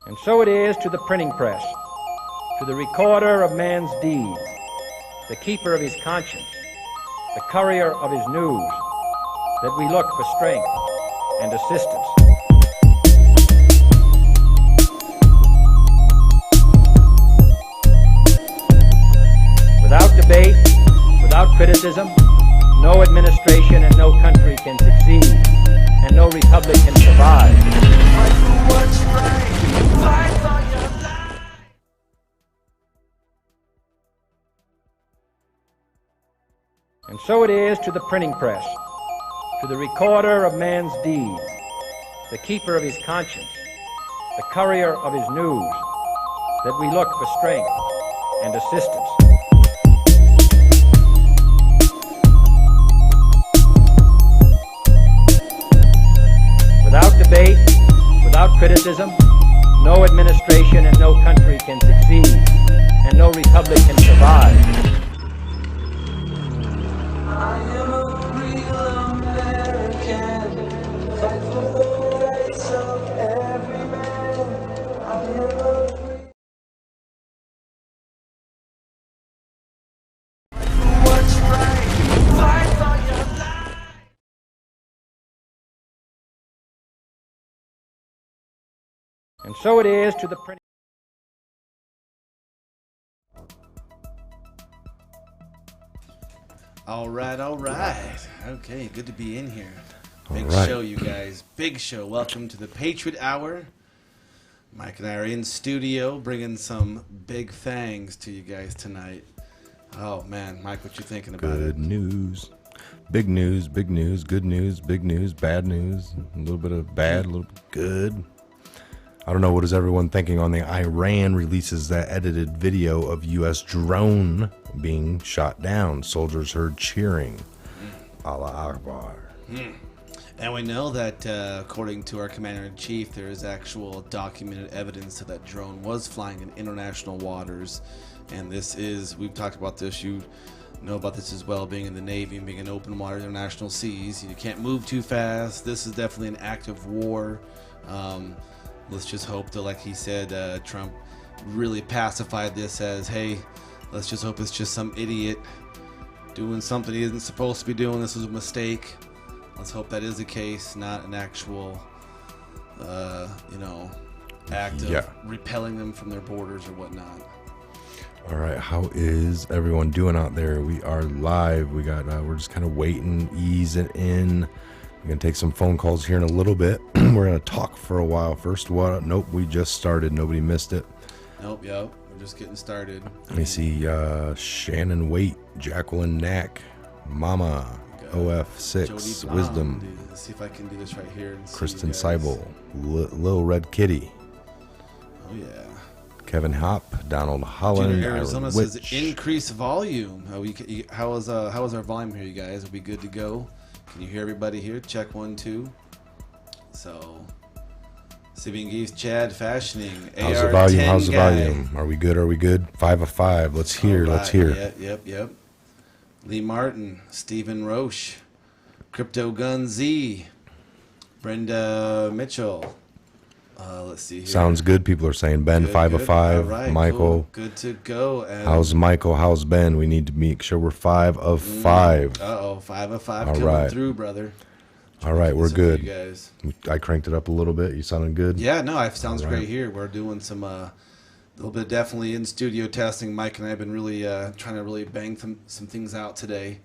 And so it is to the printing press, to the recorder of man's deeds, the keeper of his conscience, the courier of his news, that we look for strength and assistance. Without debate, without criticism, no administration and no country can succeed, and no republic can survive. And so it is to the printing press, to the recorder of man's deeds, the keeper of his conscience, the courier of his news, that we look for strength and assistance. Without debate, without criticism, no administration and no country can succeed, and no republic can survive. I am a real American, fight for the rights of every man. I am a free. What's right? Fight for your life. And so it is to the printing. All right. Okay, good to be in here. Big right. show, you guys. Big show. Welcome to the Patriot Hour. Mike and I are in studio bringing some big things to you guys tonight. Oh, man. Mike, what you thinking about it? Good news. Big news, big news, good news, big news, bad news, a little bit of bad, a little bit good. I don't know, what is everyone thinking on the Iran releases that edited video of U.S. drone being shot down. Soldiers heard cheering. Allah Akbar. And we know that, according to our commander-in-chief, there is actual documented evidence that drone was flying in international waters. And this is, we've talked about this, you know about this as well, being in the Navy and being in open water, international seas. You can't move too fast. This is definitely an act of war. Let's just hope that, like he said, Trump really pacified this as, hey, let's just hope it's just some idiot doing something he isn't supposed to be doing. This was a mistake. Let's hope that is the case, not an actual, act of repelling them from their borders or whatnot. All right, how is everyone doing out there? We are live. We're just kind of waiting, easing in. We're going to take some phone calls here in a little bit. We're going to talk for a while. First, what? Nope, we just started. Nobody missed it. Nope, yep. We're just getting started. Let me see. Shannon Waite, Jacqueline Knack, Mama, OF6, Jody Blom, Wisdom, dude. Let's see if I can do this right here. And Kristen see you guys. Seibel, Lil Red Kitty, Oh, yeah. Kevin Hop, Donald Holland, Junior Arizona Aaron says Witch. increase volume. How is our volume here, you guys? Are we good to go? Can you hear everybody here? Check 1, 2. So, see if we can use Chad fashioning. How's the volume? How's the volume? Are we good? Are we good? 5 of 5. Let's hear. All Let's right. hear. Yep. Lee Martin, Stephen Roche, Crypto Gun Z, Brenda Mitchell. Let's see here. Sounds good. People are saying Ben, Good, 5 of good. 5. All right, Michael. cool. Good to go. And How's Michael? How's Ben? We need to make sure we're 5 of 5. 5 of 5 All coming right. through, brother. All right, we're So for you good. guys. I cranked it up a little bit. You sounding good? Yeah, no, it sounds All right. great here. We're doing some little bit definitely in studio testing. Mike and I have been really trying to really bang some things out today.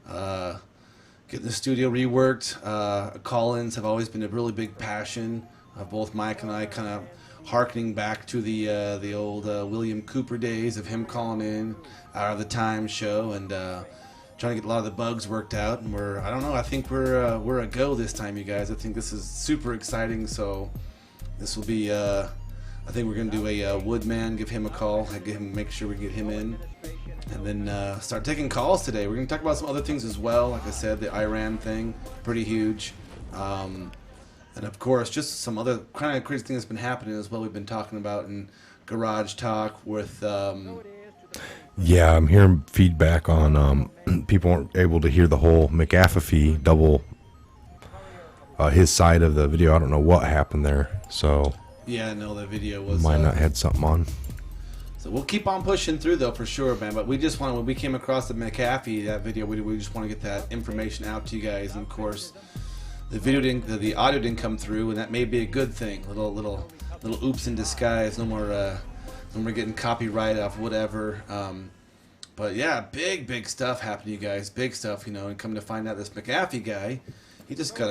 Getting the studio reworked. Call-ins have always been a really big passion of both Mike and I, kind of harkening back to the old William Cooper days of him calling in out of the Time show and trying to get a lot of the bugs worked out. And I think we're a go this time, you guys. I think this is super exciting. So this will be I think we're gonna do a Woodman, give him a call, make sure we can get him in, and then start taking calls today. We're gonna talk about some other things as well. Like I said, the Iran thing, pretty huge. And of course, just some other kind of crazy thing that's been happening as well. We've been talking about in Garage Talk with Yeah, I'm hearing feedback on people weren't able to hear the whole McAfee double his side of the video. I don't know what happened there. So Yeah, no, the video was. Might not had something on. So we'll keep on pushing through though, for sure, man. But we just want, when we came across the McAfee, that video, we just want to get that information out to you guys. And of course, the audio didn't come through, and that may be a good thing. Little oops in disguise. No more getting copyright off whatever. But yeah, big stuff happening, you guys. Big stuff, you know. And come to find out, this McAfee guy, he just got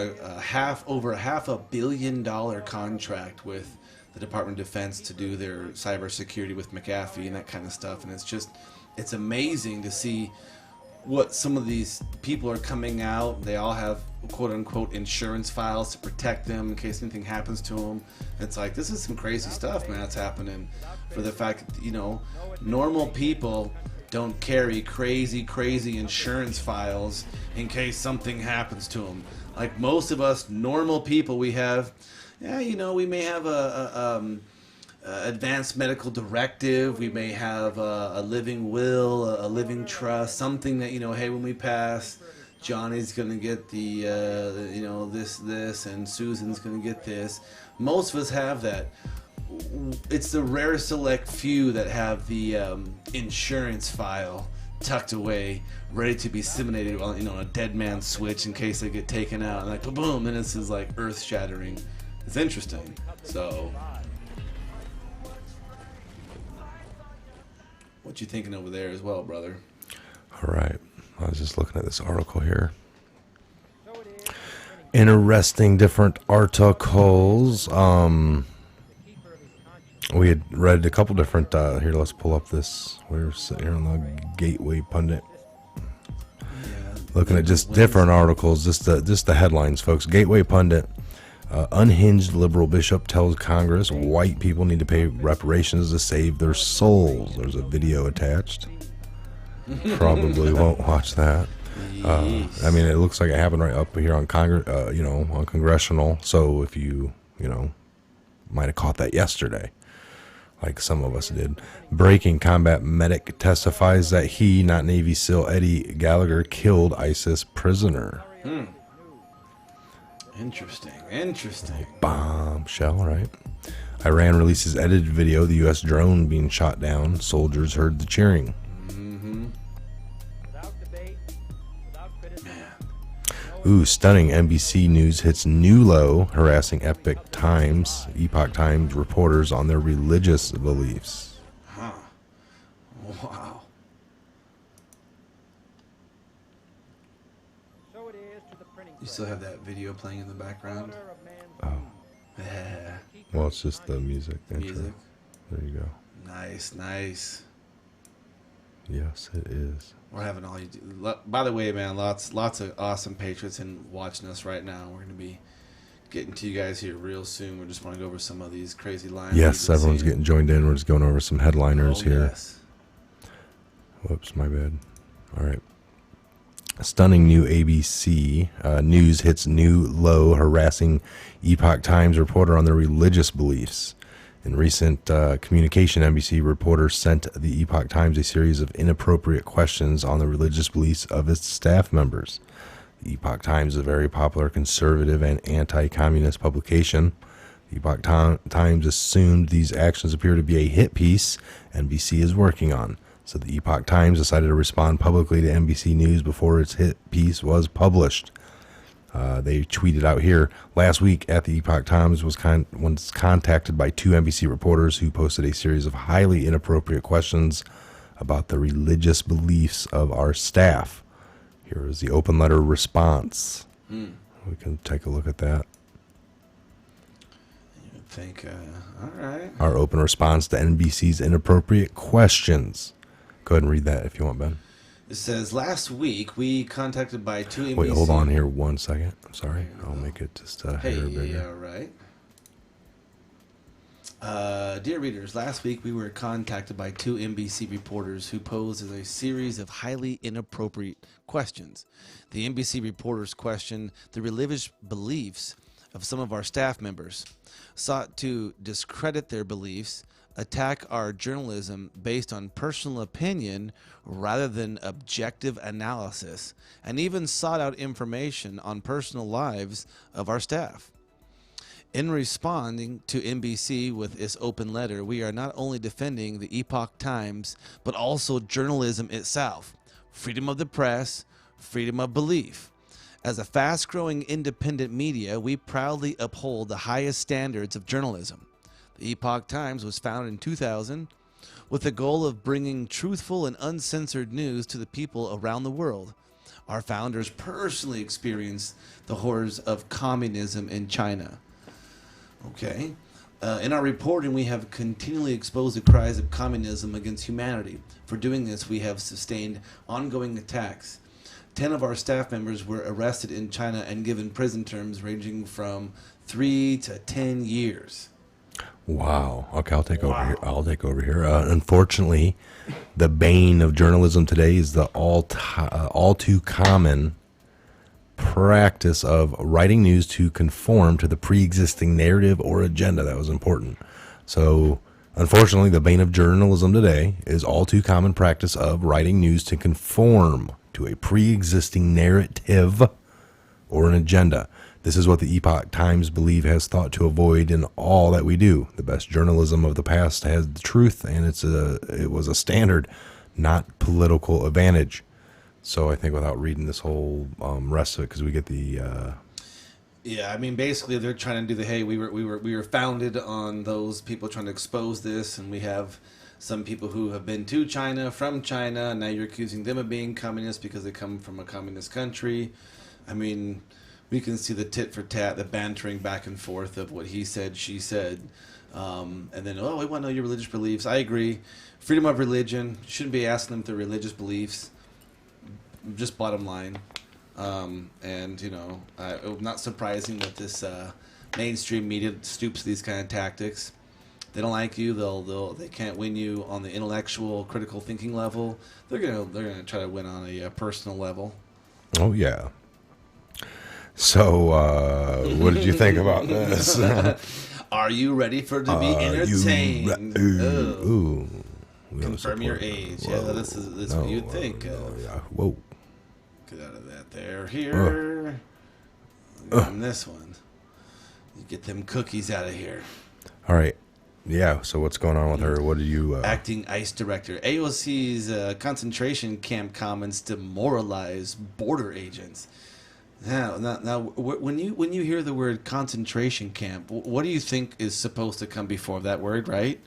over a $500 million contract with the Department of Defense to do their cybersecurity with McAfee and that kind of stuff. And it's amazing to see what some of these people are coming out. They all have quote unquote insurance files to protect them in case anything happens to them. It's like, this is some crazy stuff, man, that's happening. For the fact that, you know, normal people don't carry crazy insurance files in case something happens to them. Like most of us normal people, we have, yeah, you know, we may have a advanced medical directive, we may have a living will, a living trust, something that, you know, hey, when we pass, Johnny's gonna get the you know, this, and Susan's gonna get this. Most of us have that. It's the rare select few that have the insurance file tucked away, ready to be disseminated on, you know, a dead man's switch in case they get taken out. And like boom, and this is like earth shattering. It's interesting. So, what you thinking over there as well, brother? All right. I was just looking at this article here. Interesting different articles. We had read a couple different, here, let's pull up this. We're sitting here on the Gateway Pundit. Looking at just different articles, just the headlines, folks. Gateway Pundit. Unhinged liberal bishop tells Congress white people need to pay reparations to save their souls. There's a video attached. Probably won't watch that. I mean, it looks like it happened right up here on Congress, you know, on Congressional. So if you know, might have caught that yesterday, like some of us did. Breaking combat medic testifies that he, not Navy SEAL Eddie Gallagher, killed ISIS prisoner. Interesting. Bombshell, right? Iran releases edited video of the U.S. drone being shot down. Soldiers heard the cheering. Ooh, stunning. NBC News hits new low, harassing Epoch Times reporters on their religious beliefs. Huh. Wow. You still have that video playing in the background? Oh. Yeah. Well, it's just the music. Music. There you go. Nice. Yes, it is. We're having all you do. By the way, man, lots of awesome Patriots in watching us right now. We're going to be getting to you guys here real soon. We just want to go over some of these crazy lines. Yes, everyone's getting joined in. We're just going over some headliners here. Yes. Whoops, my bad. All right. A stunning new ABC news hits new low, harassing Epoch Times reporter on their religious beliefs. In recent communication, NBC reporters sent the Epoch Times a series of inappropriate questions on the religious beliefs of its staff members. The Epoch Times is a very popular conservative and anti-communist publication. The Epoch Times assumed these actions appear to be a hit piece NBC is working on. So the Epoch Times decided to respond publicly to NBC News before its hit piece was published. They tweeted out here, last week at the Epoch Times was contacted by two NBC reporters who posted a series of highly inappropriate questions about the religious beliefs of our staff. Here is the open letter response. We can take a look at that. You think, all right. Our open response to NBC's inappropriate questions. Go ahead and read that if you want, Ben. It says, last week we contacted by two NBC... Wait, hold on here 1 second. I'm sorry. I'll make it just a hair bigger. Hey, all right. Dear readers, last week we were contacted by two NBC reporters who posed a series of highly inappropriate questions. The NBC reporters questioned the religious beliefs of some of our staff members, sought to discredit their beliefs, attack our journalism based on personal opinion rather than objective analysis, and even sought out information on personal lives of our staff. In responding to NBC with its open letter, we are not only defending the Epoch Times, but also journalism itself, freedom of the press, freedom of belief. As a fast-growing independent media, we proudly uphold the highest standards of journalism. The Epoch Times was founded in 2000 with the goal of bringing truthful and uncensored news to the people around the world. Our founders personally experienced the horrors of communism in China. Okay. In our reporting, we have continually exposed the cries of communism against humanity. For doing this, we have sustained ongoing attacks. 10 of our staff members were arrested in China and given prison terms ranging from 3 to 10 years. Wow. Okay, I'll take over here. Unfortunately, the bane of journalism today is the all too common practice of writing news to conform to the pre-existing narrative or agenda. That was important. So, unfortunately, the bane of journalism today is all too common practice of writing news to conform to a pre-existing narrative or an agenda. This is what the Epoch Times believe has thought to avoid in all that we do. The best journalism of the past has the truth, and it was a standard, not political advantage. So I think without reading this whole rest of it, because we get the yeah, I mean, basically they're trying to do the hey, we were founded on those people trying to expose this, and we have some people who have been to China from China, and now you're accusing them of being communist because they come from a communist country. I mean, we can see the tit for tat, the bantering back and forth of what he said, she said, and then we want to know your religious beliefs. I agree, freedom of religion. You shouldn't be asking them their religious beliefs. Just bottom line. And not surprising that this mainstream media stoops to these kind of tactics. They don't like you. They can't win you on the intellectual, critical thinking level. They're gonna try to win on a personal level. Oh yeah. So what did you think about this? Are you ready to be entertained? Ooh. Confirm your age. Whoa. Yeah, this is what you'd think. Yeah. Whoa. Get out of that there. Here. And this one. You get them cookies out of here. All right. Yeah, so what's going on with her? What do you... Acting ICE director. AOC's concentration camp comments demoralize border agents. Now, when you hear the word concentration camp, what do you think is supposed to come before that word, right?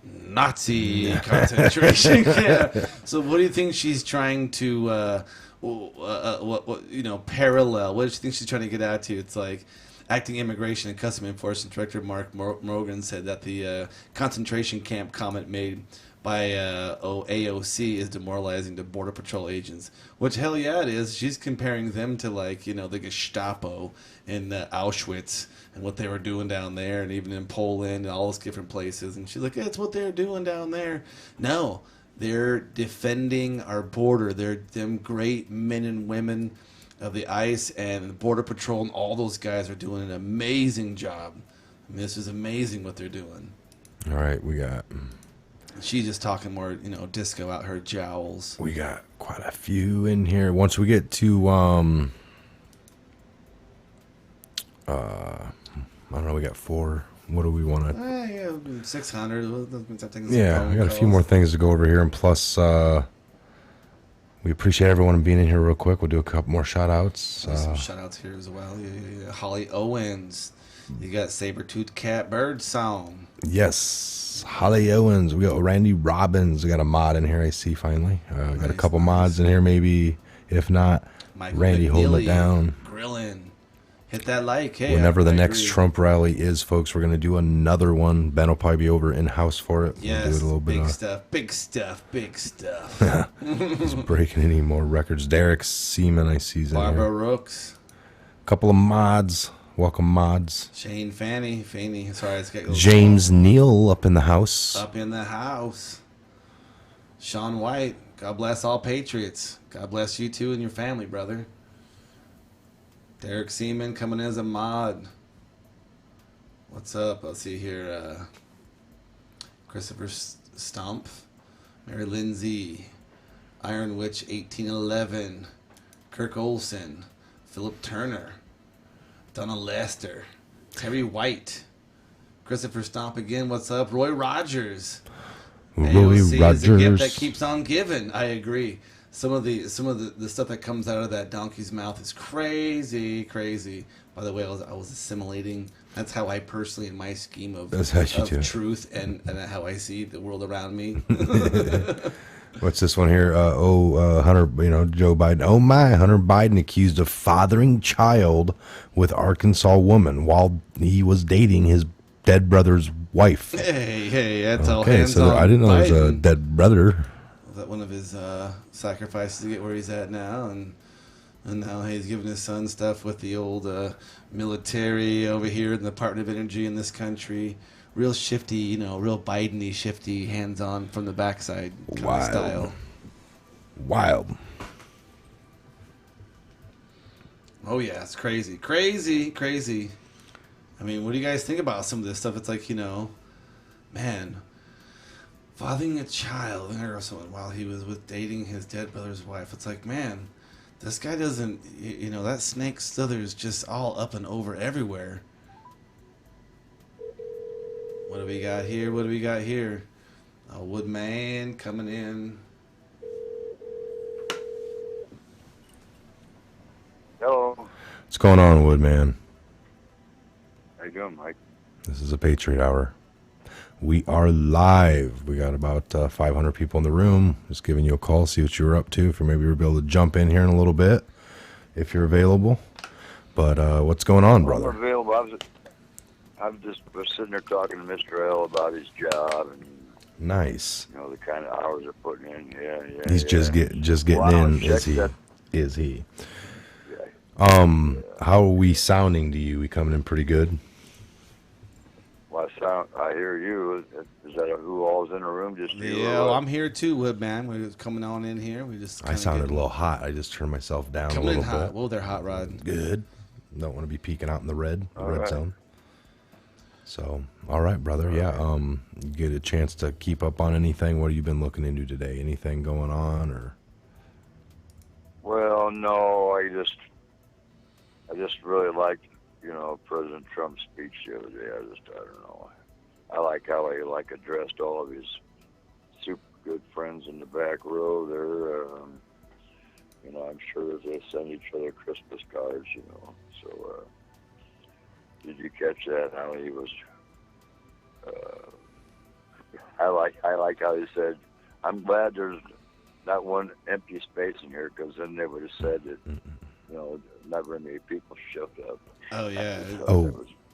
Nazi concentration camp. So what do you think she's trying to parallel? What do you think she's trying to get at to? It's like acting immigration and custom enforcement director Mark Morgan said that the concentration camp comment made by AOC is demoralizing to Border Patrol agents. Which, hell yeah, it is. She's comparing them to, the Gestapo in Auschwitz and what they were doing down there, and even in Poland and all those different places. And she's like, that's what they're doing down there. No, they're defending our border. They're them great men and women of the ICE and the Border Patrol, and all those guys are doing an amazing job. I mean, this is amazing what they're doing. All right, we got... She's just talking more, disco out her jowls. We got quite a few in here. Once we get to, I don't know, we got 4. What do we want to... 600. Yeah, we got a few more things to go over here. And plus, we appreciate everyone being in here real quick. We'll do a couple more shout-outs. Some shout-outs here as well. Yeah. Holly Owens. You got Sabertooth Cat Bird Song. Yes. Holly Owens. We got Randy Robbins. We got a mod in here, I see, finally. Got a couple mods in here, maybe. If not, Michael Randy McNeely, holding it down. Grilling. Hit that like. Hey, whenever the next Trump rally is, folks, we're going to do another one. Ben will probably be over in-house for it. Yes, we'll do it a little big stuff. He's breaking any more records. Derek Seaman, I see. Barbara Rooks. Couple of mods. Welcome, mods. Shane Fanny. Sorry, it's getting James Neal up in the house. Sean White. God bless all Patriots. God bless you too and your family, brother. Derek Seaman coming as a mod. What's up? Let's see here. Christopher Stump. Mary Lindsay. Iron Witch 1811. Kirk Olson. Philip Turner. Donna Lester. Terry White. Christopher Stomp again. What's up? Roy Rogers. Roy AOC Rogers. is a gift that keeps on giving. I agree. Some of the stuff that comes out of that donkey's mouth is crazy. By the way, I was assimilating. That's how I personally, in my scheme of truth and how I see the world around me. What's this one here? Hunter, Joe Biden. Oh my, Hunter Biden accused of fathering child with Arkansas woman while he was dating his dead brother's wife. Hey, that's all hands so on I didn't know Biden. it was a dead brother. Was that one of his sacrifices to get where he's at now? And now he's giving his son stuff with the old military over here in the Department of Energy in this country. Real shifty, real Biden-y, shifty, hands-on from the backside kind of style. Wild. Oh, yeah, it's crazy. Crazy. I mean, what do you guys think about some of this stuff? It's like, man, fathering a child or someone while he was dating his dead brother's wife. It's like, man, this guy doesn't, that snake slithers just all up and over everywhere. What do we got here? A Woodman coming in. Hello. What's going on, Woodman? How you doing, Mike? This is a Patriot Hour. We are live. We got about 500 people in the room. Just giving you a call, see what you were up to. If maybe you'll be able to jump in here in a little bit, if you're available. But what's going on, brother? I'm available. I've just was sitting there talking to Mr. L about his job and Nice. the kind of hours they're putting in. Yeah. He's just getting in. Is he? Yeah. How are we sounding to you? We coming in pretty good? Well, I hear you. Is that who all's in the room? Just you? Yeah, well, I'm here too, Woodman. We're coming on in here. I sounded a little hot. I just turned myself down a little bit. Whoa there, Hot Rod. Good. Don't want to be peeking out in the red right. zone. So, all right, brother. Yeah. Get a chance to keep up on anything. What have you been looking into today? Anything going on or? Well, no. I just really liked, President Trump's speech the other day. I don't know. I like how he addressed all of his super good friends in the back row there. I'm sure that they send each other Christmas cards, So, did you catch that? How he was? I like how he said, "I'm glad there's not one empty space in here, because then they would have said that, not very many people showed up." Oh yeah.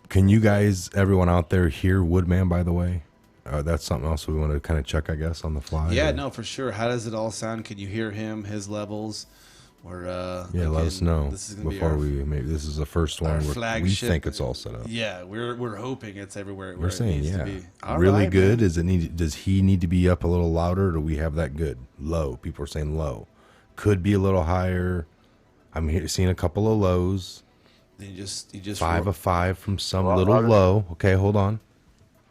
Can you guys, everyone out there, hear Woodman? By the way, that's something else we want to kind of check, I guess, on the fly. Yeah, no, for sure. How does it all sound? Can you hear him? His levels? Or let us know this is gonna before be maybe this is the first one where we think it's all set up. Yeah, we're hoping it's everywhere. We're saying to be. Really right, good. Man. Does he need to be up a little louder? Or do we have that good? Low. People are saying low. Could be a little higher. I'm seeing a couple of lows. Then you just 5 of 5 from some little low. Okay, hold on.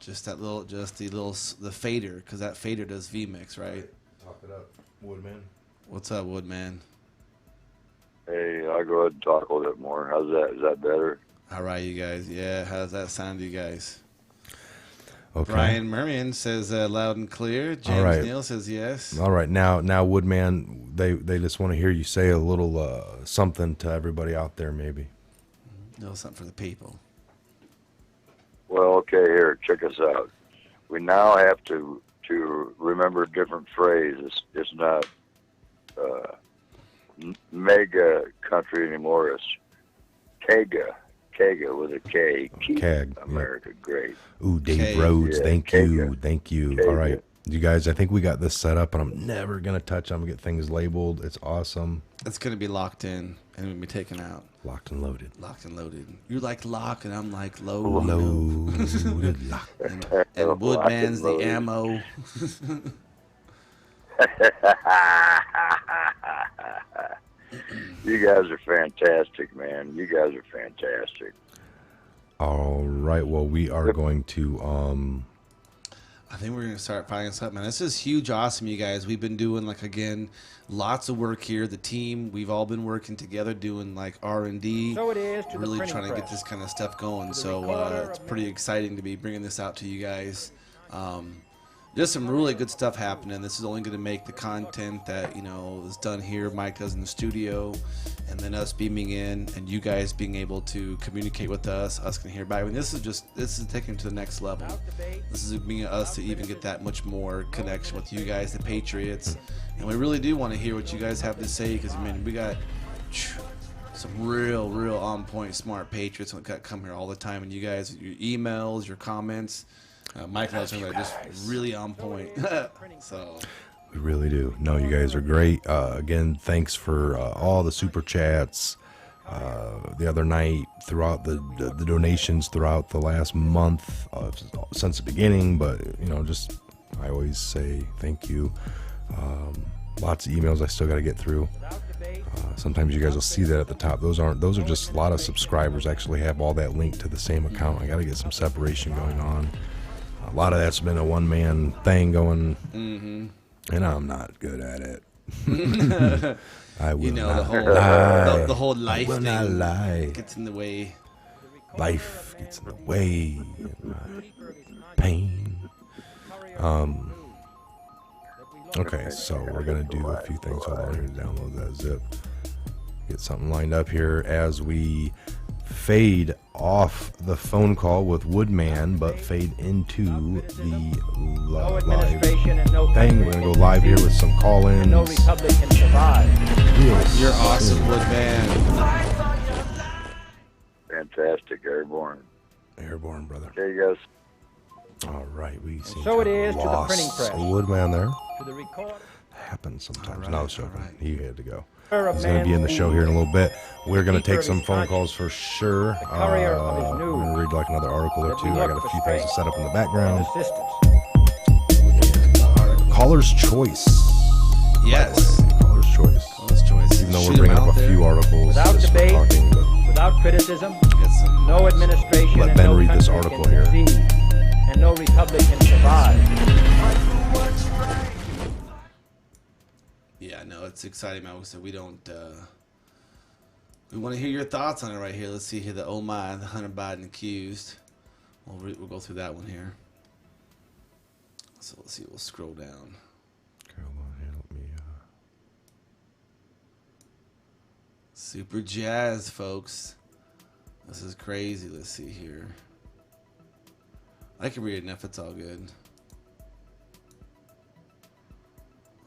Just the fader, because that fader does V mix, right? Talk it up, Woodman. What's up, Woodman? Hey, I'll go ahead and talk a little bit more. How's that? Is that better? All right, you guys. Yeah, how does that sound to you guys? Okay. Brian Murrian says loud and clear. James Neal says yes. All right, now, Woodman, they just want to hear you say a little something to everybody out there, maybe. No, something for the people. Well, okay, here, check us out. We now have to remember a different phrase. It's not mega country anymore. It's Kega with a K. Keep America great. Ooh, Dave K. Rhodes, Yeah, thank you. Kega. All right, you guys, I think we got this set up, and I'm never going to touch. I'm going to get things labeled. It's awesome. It's going to be locked in and will be taken out. Locked and loaded. Locked and loaded. You like lock and I'm like low. Loaded, locked. And Woodman's the ammo. You guys are fantastic, man. You guys are fantastic. All right, well, we are going to think we're gonna start finding something, man. This is huge, awesome, you guys. We've been doing lots of work here. The team, we've all been working together, doing R&D. So it is to the really printing trying to get press. this kind of stuff going. To the So recorder it's of pretty exciting to be bringing this out to you guys. Just some really good stuff happening. This is only going to make the content that is done here, Mike does in the studio, and then us beaming in, and you guys being able to communicate with us can hear back. I mean, this is taking it to the next level. This is being us to even get that much more connection with you guys, the Patriots, and we really do want to hear what you guys have to say, because we got some real on point smart Patriots that come here all the time, and you guys, your emails, your comments. Mike and I are just really on point. So We really do. No, you guys are great. Again, thanks for all the super chats the other night, throughout the donations throughout the last month since the beginning. But I always say thank you. Lots of emails I still got to get through. Sometimes you guys will see that at the top. Those are just a lot of subscribers actually have all that linked to the same account. I got to get some separation going on. A lot of that's been a one-man thing going, and I'm not good at it. I will not lie. The whole life will thing not lie. gets in the way. Life gets in the way. Pain. Okay, so we're gonna do a few things. Hold on here to download that zip. Get something lined up here as we fade off the phone call with Woodman, but fade into the No live administration and no thing. We're gonna go live here with some call-ins. no republic can survive. You're awesome, Woodman. Fantastic, airborne. Airborne, brother. Okay, guys. All right, we seem so to it have is to the lost printing press. a Woodman there. To the recorder Happens sometimes. All right, No, so all right. he had to go. of He's going to be in the man's show here in a little bit. We're going to keeper take of some his phone conscience, calls for sure. the courier of his I'm news. going to read like another article or That two. we I look got a for few things to strength set up in the and background. assistance. Caller's choice. Yes. Caller's choice. Caller's choice. Even though Shoot we're bringing 'em up out a there. few articles Without as we're debate, talking, but without criticism, Get some. no administration Let and Ben no read this country article can here. succeed, and no republic can survive. Yeah, no, it's exciting, man. So we don't. We want to hear your thoughts on it right here. Let's see here. The the Hunter Biden accused. We'll go through that one here. So let's see. We'll scroll down. Okay, hold on here. Let me. Super jazz, folks. This is crazy. Let's see here. I can read it enough. It's all good.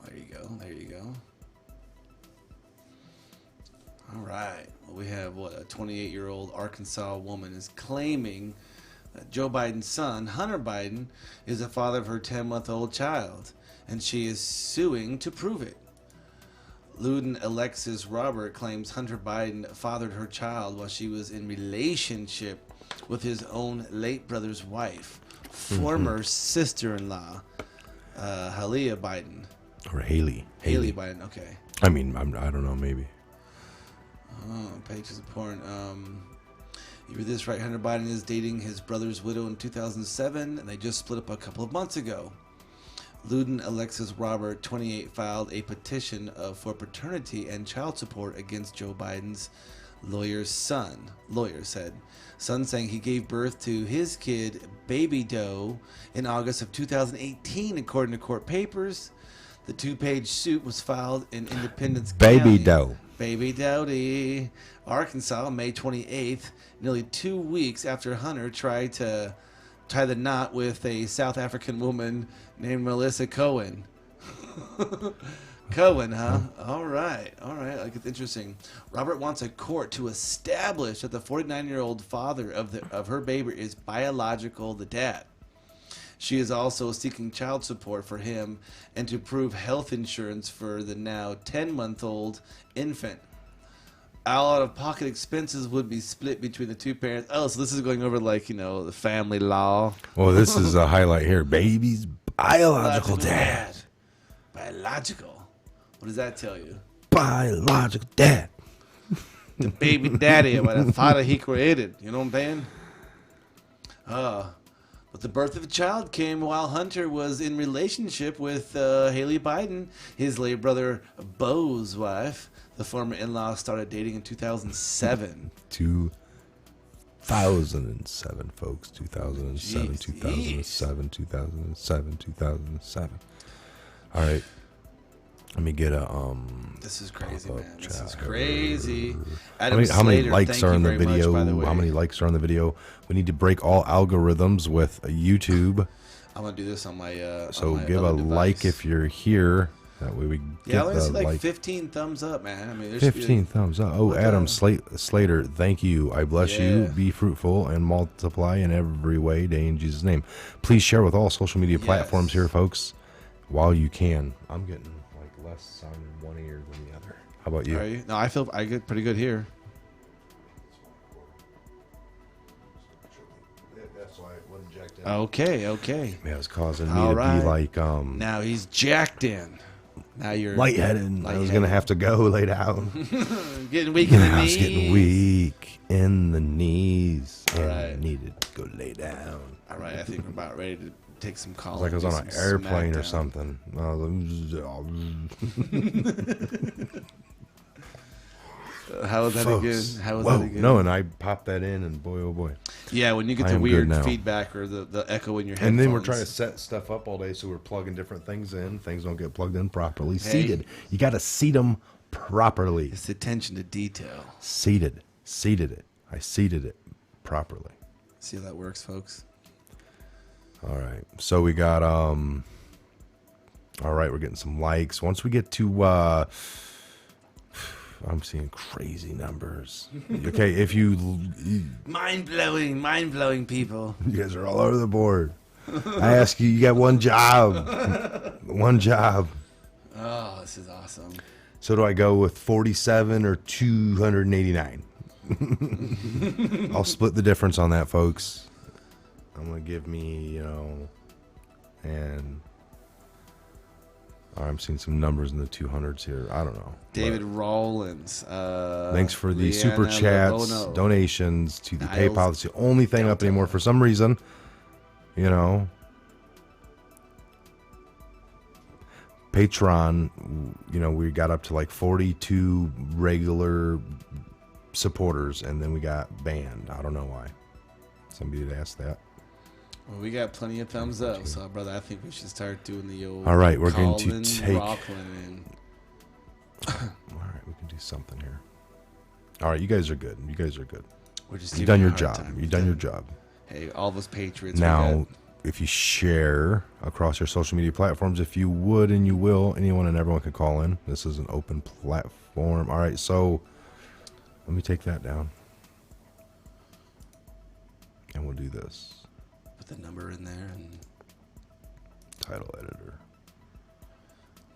There you go. There you go. All right. Well, we have a 28-year-old Arkansas woman is claiming that Joe Biden's son, Hunter Biden, is the father of her 10-month-old child, and she is suing to prove it. Luden Alexis Robert claims Hunter Biden fathered her child while she was in relationship with his own late brother's wife, former sister-in-law, Halea Biden. Or Haley. Haley Biden, okay. I mean, I don't know, maybe. Oh, pages of porn. You read this right. Hunter Biden is dating his brother's widow in 2007, and they just split up a couple of months ago. Luden Alexis Robert, 28, filed a petition for paternity and child support against Joe Biden's lawyer's son. Lawyer said. Son saying he gave birth to his kid, Baby Doe, in August of 2018, according to court papers. The 2-page suit was filed in Independence Baby County. Doe. Baby Dowdy, Arkansas, May 28th, nearly 2 weeks after Hunter tried to tie the knot with a South African woman named Melissa Cohen. Cohen, huh? All right. Like, it's interesting. Robert wants a court to establish that the 49-year-old father of her baby is biological the dad. She is also seeking child support for him and to prove health insurance for the now 10-month-old infant. All out-of-pocket expenses would be split between the two parents. Oh, so this is going over the family law. Well, this is a highlight here. Baby's biological dad. Biological. What does that tell you? Biological dad. The baby daddy, by the father he created. You know what I'm saying? With the birth of a child came while Hunter was in relationship with Haley Biden, his late brother Bo's wife. The former in-law started dating in 2007. 2007, folks. 2007, Jeez, 2007, 2007, 2007. All right. Let me get a This is crazy, pop-up man. This is chat. crazy. How Adam many Slater, likes thank are you in the very much, video? by the way. How many likes are on the video? We need to break all algorithms with YouTube. I'm gonna do this on my. So on my give a other like device. if you're here. That way we Yeah, get I want to the see like like. 15 thumbs up, man. I mean, there should be, 15 thumbs up. Oh, What Adam the- Slater, thank you. I bless you. Yeah. Be fruitful and multiply in every way. Day in Jesus' name. Please share with all social media platforms here, folks, while you can. I'm getting like less on one ear than the other. How about you? Are you? No, I get pretty good here. That's why it wasn't jacked in. Okay. Yeah, it's causing me All to right. be like Now he's jacked in. Now you're lightheaded. I was gonna have to go lay down. getting weak in the I was knees. getting weak in the knees. All and right. needed to go lay down. All right, I think we're about ready to take some calls. It's like I was on an airplane or something. How was that Folks. again? How was Whoa, that again? no, and I popped that in, and boy, oh boy. Yeah, when you get I the am good weird now. feedback or the echo in your head. And then we're trying to set stuff up all day, so we're plugging different things in. Things don't get plugged in properly. Hey. Seated. You got to seat them properly. It's attention to detail. Seated. Seated it. I seated it properly. See how that works, folks? All right. So we got all right, we're getting some likes. Once we get to I'm seeing crazy numbers. Okay, if you Mind-blowing people. you guys are all over the board. I ask you, you got one job. One job. Oh, this is awesome. So do I go with 47 or 289? I'll split the difference on that, folks. I'm going to give me, and I'm seeing some numbers in the 200s here. I don't know. David But Rollins. thanks for the super Leanna chats, Lobono. donations to the Niles PayPal. It's the only thing up Delta. anymore for some reason. Patreon, we got up to like 42 regular supporters, and then we got banned. I don't know why. Somebody had asked that. Well, we got plenty of thumbs up, so brother, I think we should start doing the old. All right, we're going to Colin take- Rockland. All right, we can do something here. All right, you guys are good. We're just You've You've done your job. You've done your job. Hey, all those Patriots. we Now, got- if you share across your social media platforms, if you would and you will, anyone and everyone can call in. This is an open platform. All right, so let me take that down. And we'll do this. put the number in there, and Title editor.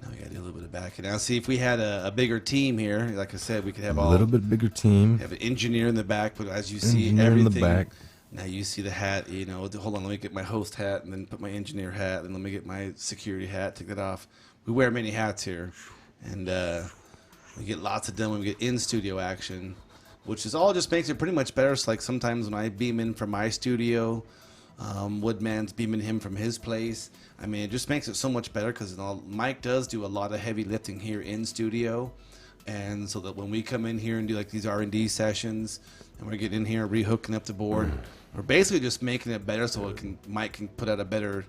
now we got to do a little bit of back. Now, see if we had a bigger team here. Like I said, we could have A all little bit bigger team. have an engineer in the back, but as you see, Engineer in the everything. back. Now you see the hat. Hold on. Let me get my host hat, and then put my engineer hat, and let me get my security hat. Take that off. We wear many hats here, and we get lots of them when we get in studio action, which is all just makes it pretty much better. It's like sometimes when I beam in from my studio, Woodman's beaming him from his place. I mean, it just makes it so much better because Mike does do a lot of heavy lifting here in studio, and so that when we come in here and do like these R&D sessions, and we're getting in here rehooking up the board, we're basically just making it better so Mike can put out a better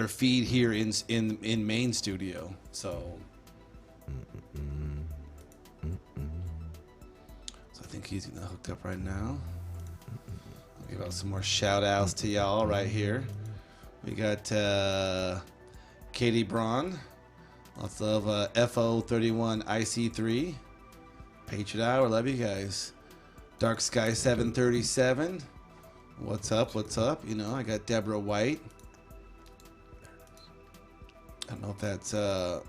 feed here in main studio. So I think he's getting hooked up right now. I'll give out some more shout outs to y'all right here. We got Katie Braun. Lots of FO31 IC3. Patriot Hour. Love you guys. Dark Sky 737. What's up? I got Deborah White. I don't know if that's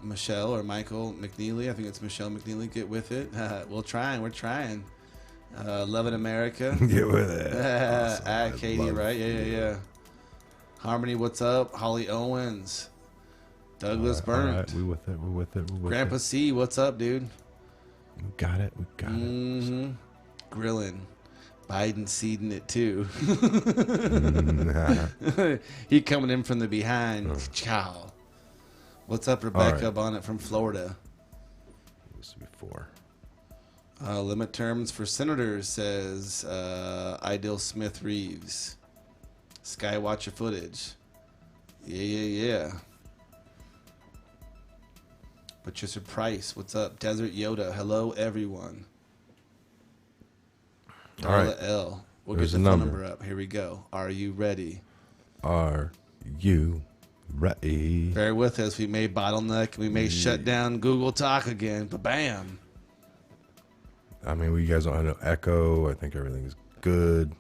Michelle or Michael McNeely. I think it's Michelle McNeely. Get with it. We're trying. Love in America. Get with it. Awesome. Katie, Love right? Yeah. Harmony, what's up? Holly Owens. Douglas All right, Burnt. we're with it. Grandpa C, what's up, dude? We got it. Mm-hmm. Grillin'. Biden seeding it too. He coming in from the behind. Chow. What's up, Rebecca right. Bonnet from Florida? This is before. Limit terms for senators, says Idil Smith Reeves. Skywatcher footage. Yeah. Patricia Price, what's up? Desert Yoda, hello everyone. All right. Darla L. We'll There's get a the phone number. number up. Here we go. Are you ready? Are you ready? Bear with us. We may bottleneck. We may shut down Google Talk again. But bam. I mean, we guys don't have no echo. I think everything's good.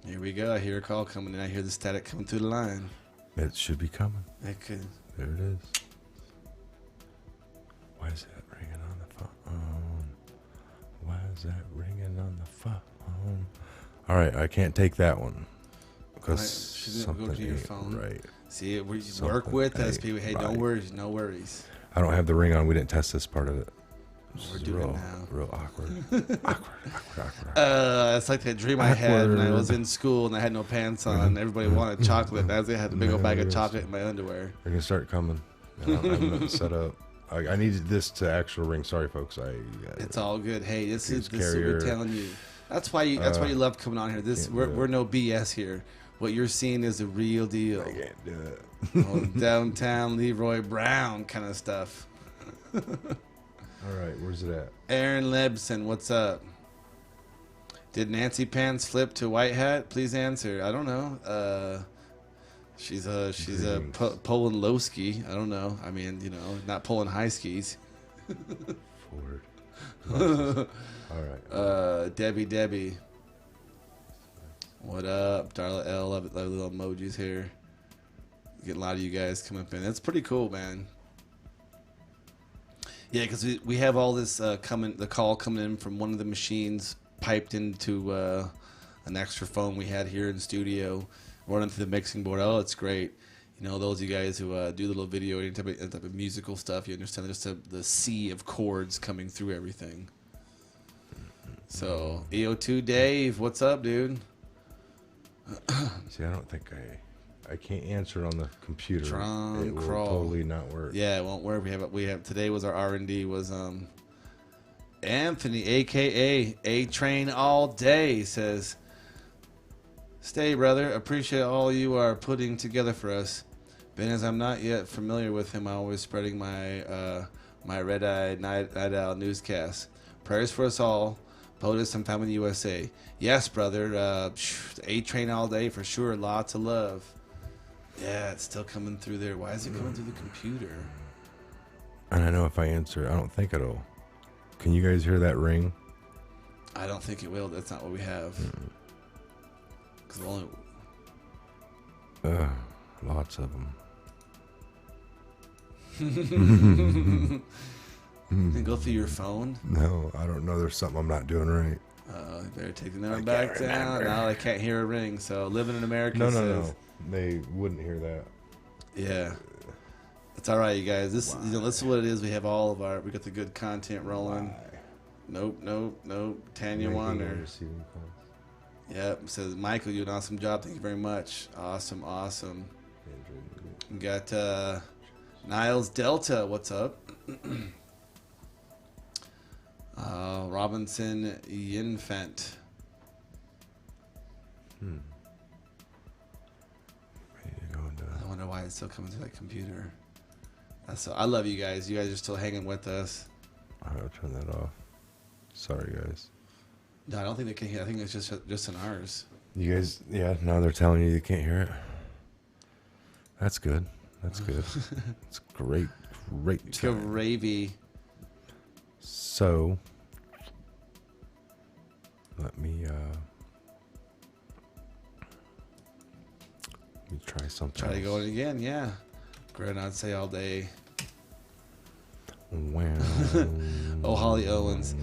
Here we go. I hear a call coming in. I hear the static coming through the line. It should be coming. It could. There it is. Why is that ringing on the phone? Why is that ringing on the phone? All right, I can't take that one because Shouldn't it something go to your ain't phone? right. See, we work Something with us, ain't people. Hey, right. don't worry. No worries. I don't have the ring on. We didn't test this part of it. We're This is doing it real, now. real awkward. awkward. It's like that dream I had when I was Awkward. in school and I had no pants on. Everybody wanted chocolate. And I had a big old bag of chocolate in my underwear. They're gonna start coming. I don't have nothing set up. I needed this to actual ring. Sorry, folks. It's all good. Hey, this is what carrier. we're telling you. That's why you love coming on here. Can't do We're it. no BS here. What you're seeing is the real deal. I can't do it. Oh, downtown Leroy Brown kind of stuff. All right, where's it at? Aaron Lebson, what's up? Did Nancy Pants flip to white hat? Please answer. I don't know. She's a Poland low ski. I don't know. I mean, not Poland high skis. Forward. All right. Debbie. What up? Darla L. Love little emojis here. Getting a lot of you guys coming up in. That's pretty cool, man. Yeah, because we have all this the call coming in from one of the machines piped into an extra phone we had here in studio, running through the mixing board. Oh, it's great. Those of you guys who do little video, any type of musical stuff, you understand just the sea of chords coming through everything. So, EO2 Dave, what's up, dude? See, I don't think I can't answer on the computer. Drunk It will crawl. totally not work. Yeah, it won't work. We have today was our R&D was Anthony, aka A Train All Day, says, "Stay, brother. Appreciate all you are putting together for us. Ben, as I'm not yet familiar with him, I'm always spreading my my red-eyed night owl newscast. Prayers for us all. POTUS and Family USA. Yes, brother. A Train All Day for sure. Lots of love. Yeah, it's still coming through there. Why is it coming through the computer? And I know if I answer, I don't think it'll. Can you guys hear that ring? I don't think it will. That's not what we have. Because Lots of them. Then go through your phone. No, I don't know. There's something I'm not doing right. You better take the number back down. Now I can't hear a ring. So living in America. No. They wouldn't hear that. Yeah. It's all right, you guys. This is what it is. We have all of we got the good content rolling. Nope. Tanya Making Wander. and receiving calls. Yep. Says Michael, you did an awesome job. Thank you very much. Awesome. We got Niles Delta. What's up? Robinson Yinfant. I wonder why it's still coming through that computer. I love you guys. You guys are still hanging with us. I'll turn that off. Sorry, guys. No, I don't think they can hear. I think it's just in ours. You guys, yeah, now they're telling you can't hear it. That's good. It's great. Gravy. So, let me try something. Try to go else. in again. Yeah. Great. I'd say all day. Wow. Oh, Holly Owens.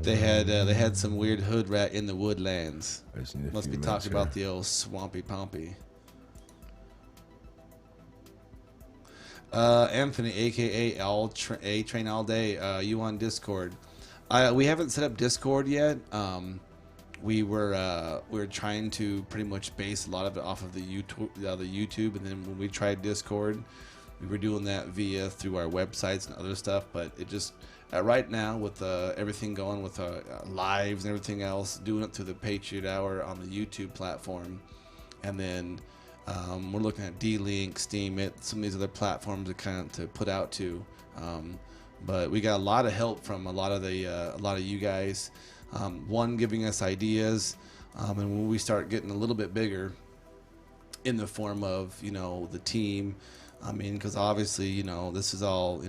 They had some weird hood rat in the woodlands. I just need a Must few be minutes talking about here. the old swampy pompy. Anthony, aka A Train All Day. You on Discord? We haven't set up Discord yet. we were trying to pretty much base a lot of it off of the YouTube, and then when we tried Discord, we were doing that through our websites and other stuff. But it just right now with everything going with lives and everything else, doing it through the Patriot Hour on the YouTube platform, and then we're looking at D-Link, Steam, some of these other platforms to put out to. But we got a lot of help from a lot of you guys. One, giving us ideas, and when we start getting a little bit bigger in the form of, the team, I mean, because obviously, this is all,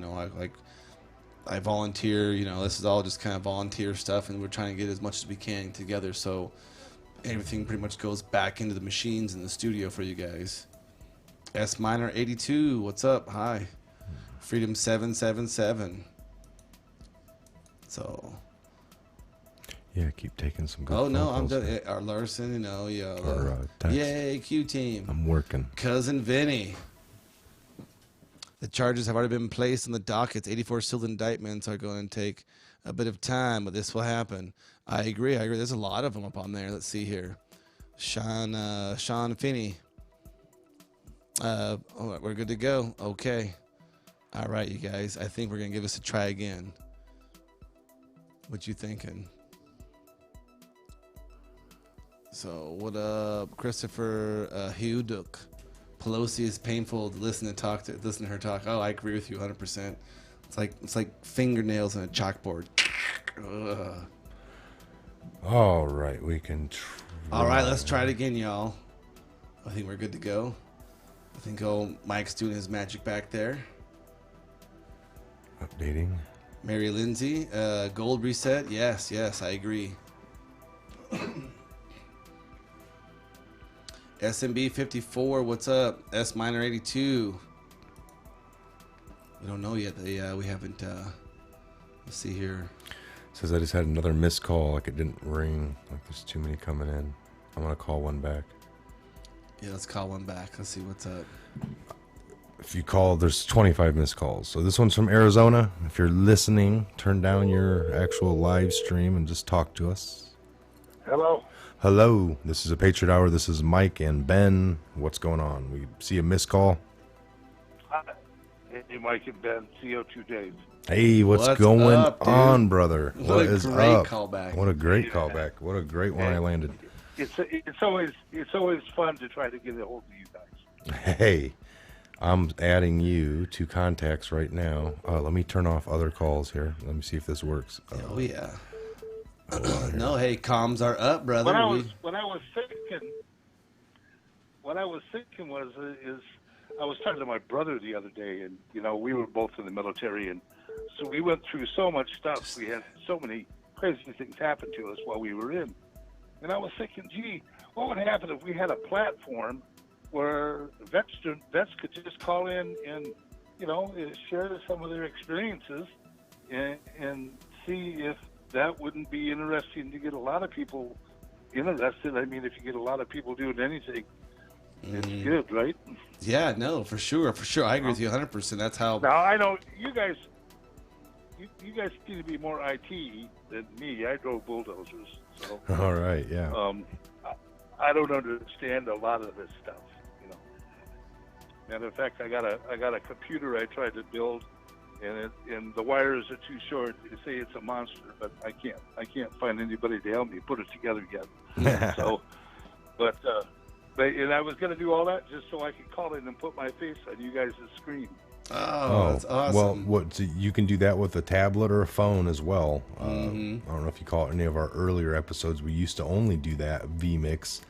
I volunteer, this is all just kind of volunteer stuff, and we're trying to get as much as we can together, so everything pretty much goes back into the machines in the studio for you guys. S Minor 82, what's up? Hi. Freedom 777. So. Yeah, keep taking some good. Oh no, I'm calls. done. Our Larson, Text. Yay, Q team. I'm working. Cousin Vinny. The charges have already been placed on the dockets. 84 sealed indictments are going to take a bit of time, but this will happen. I agree. There's a lot of them up on there. Let's see here. Sean Finney. We're good to go. Okay. All right, you guys. I think we're going to give this a try again. What you thinking? So, what up, Christopher Huduk? Pelosi is painful to listen to her talk. Oh, I agree with you 100%. It's like fingernails on a chalkboard. Ugh. All right, we can try. All right, let's try it again, y'all. I think we're good to go. I think Mike's doing his magic back there. Updating. Mary Lindsay, gold reset. Yes, I agree. SMB 54, what's up? S Minor 82. We don't know yet. We haven't. Let's see here. Says I just had another missed call. Like it didn't ring. Like there's too many coming in. I'm gonna call one back. Yeah, let's call one back. Let's see what's up. If you call, there's 25 missed calls. So this one's from Arizona. If you're listening, turn down your actual live stream and just talk to us. Hello. Hello, this is a Patriot Hour. This is Mike and Ben. What's going on? We see a missed call. Hi. Hey, Mike and Ben. CO2 Dave. Hey, what's going up, on, brother? What is up? Callback. What a great callback. What a great one I landed. It's always fun to try to get a hold of you guys. Hey, I'm adding you to contacts right now. Let me turn off other calls here. Let me see if this works. Oh yeah. No, hey, comms are up, brother. What I was thinking was I was talking to my brother the other day, and we were both in the military, and so we went through so much stuff. We had so many crazy things happen to us while we were in, and I was thinking, gee, what would happen if we had a platform where vets could just call in and share some of their experiences and see if that wouldn't be interesting to get a lot of people interested. I mean, if you get a lot of people doing anything, it's good, right? Yeah, no, for sure. I agree with you 100%. That's how. Now I know you guys seem to be more IT than me. I drove bulldozers, so. All right, yeah. I don't understand a lot of this stuff. Matter of fact, I got a computer I tried to build. And the wires are too short. They say it's a monster, but I can't find anybody to help me put it together yet. So, but I was going to do all that just so I could call in and put my face on you guys' screen. Oh, that's awesome. Well, so you can do that with a tablet or a phone as well. I don't know if you caught any of our earlier episodes. We used to only do that vMix,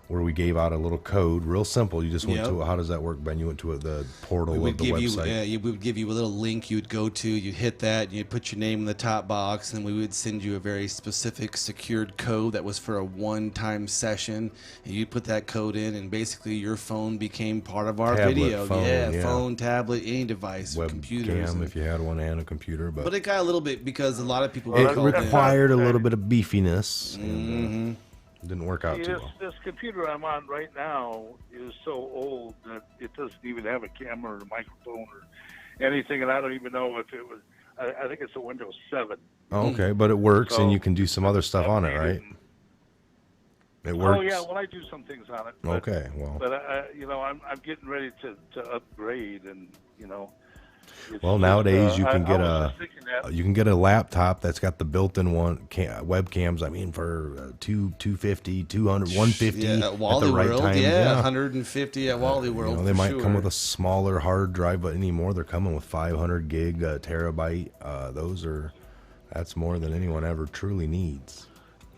where we gave out a little code, real simple. You just went to how does that work, Ben? You went to the portal of the website. We would give you a little link you'd go to. You'd hit that. You'd put your name in the top box, and we would send you a very specific secured code that was for a one-time session. And you'd put that code in, and basically your phone became part of our video. Phone, tablet, any device, computers. Webcam if you had one and a computer. But it got a little bit because a lot of people it required a little bit of beefiness. And, didn't work out too well. This computer I'm on right now is so old that it doesn't even have a camera or a microphone or anything, and I don't even know if it was. I think it's a Windows 7. Oh, okay, but it works, and you can do some other stuff on it, right? It works. Oh yeah, well I do some things on it. But, Okay, well. But I'm getting ready to upgrade, and Well, nowadays you can I get was just thinking that. you can get a laptop that's got the built-in webcams. I mean, for 250, 200, 150 Yeah, at Wally the right World, time. yeah, 150 at Wally World. They for might sure. come with a smaller hard drive, but anymore they're coming with 500 gig, terabyte. That's more than anyone ever truly needs.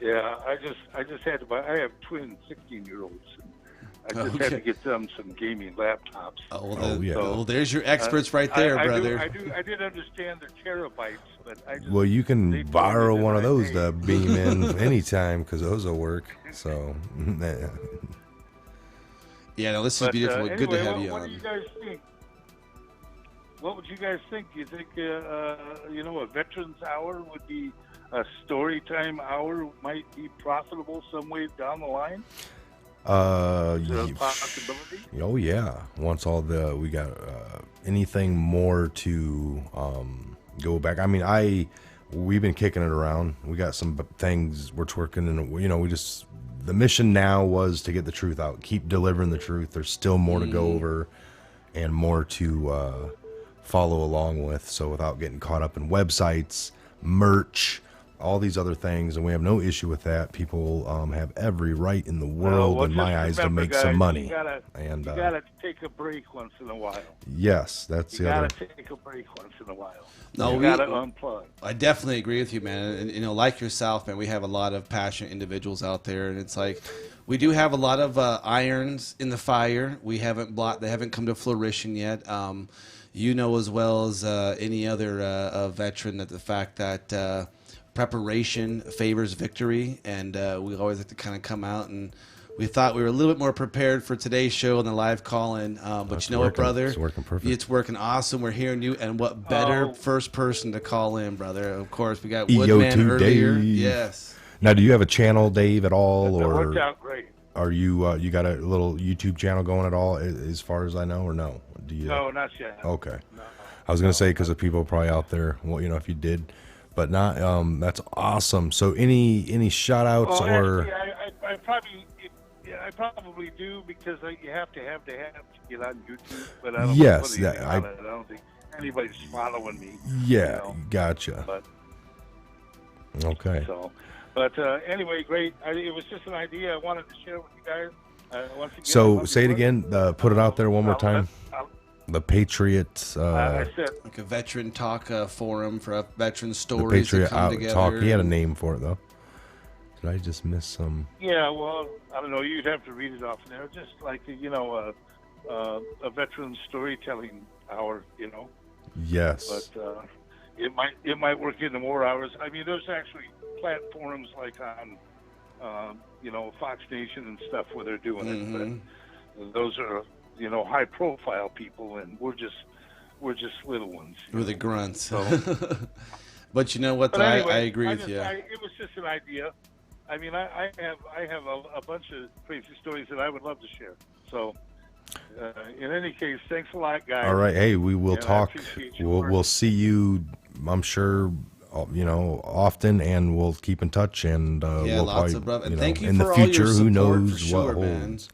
Yeah, I just had to buy. I have twin 16-year-olds. I just had to get them some gaming laptops. Well, there's your experts right there, brother. I did understand the terabytes, but I just. Well, you can borrow one of those to beam in anytime because those will work. So, yeah, no, this is beautiful. Anyway, good to have you what on. do you guys think? What would you guys think? Do you think a Veterans Hour would be a story time hour? Might be profitable some way down the line? Is there a possibility? Oh yeah. Once we got anything more to go back. I mean, we've been kicking it around. We got some things we're working, and the mission now was to get the truth out, keep delivering the truth. There's still more to go over, and more to follow along with. So without getting caught up in websites, merch, all these other things, and we have no issue with that. People have every right in the world, in my eyes, to make some money. You gotta take a break once in a while. Yes, that's the other. You gotta take a break once in a while. No, you gotta unplug. I definitely agree with you, man. And like yourself, man, we have a lot of passionate individuals out there, and it's like we do have a lot of irons in the fire. They haven't come to fruition yet. As well as any other veteran, that the fact that preparation favors victory, and we always have to kind of come out, and we thought we were a little bit more prepared for today's show and the live call-in, but you know what, brother? It's working perfect. It's working awesome. We're hearing you, and what better first person to call in, brother? Of course, we got Woodman earlier. Dave. Yes. Now, do you have a channel, Dave, at all, It or worked out great. are you got a little YouTube channel going at all, as far as I know, or no? Do you? No, not yet. Okay. No. I was gonna say, because the people probably out there, well, if you did, but not. That's awesome. So any shout outs or? Actually, I probably do, because you have to get on YouTube. But I don't yes, know I don't think anybody's following me. Yeah, gotcha. But, okay. So, but anyway, great. It was just an idea I wanted to share with you guys. Once again, So say it again. Put it out there one more time. The Patriot. I said, like a veteran talk forum for veteran The stories Patriot that come together. Talk. He had a name for it though. Did I just miss some? yeah, well, I don't know. You'd have to read it off there. Just like a veteran storytelling hour. Yes. But it might work into more hours. I mean, there's actually platforms like on Fox Nation and stuff where they're doing it, but those are high profile people, and we're just little ones. We're the grunts. So, but you know what? anyway, I agree with you. It was just an idea. I mean, I have a bunch of crazy stories that I would love to share. So, in any case, thanks a lot, guys. All right. Hey, we will talk. We'll see you, I'm sure, often, and we'll keep in touch, and we'll lots probably, of love. And thank you in for the all your future, who support, knows for sure, what man. holds.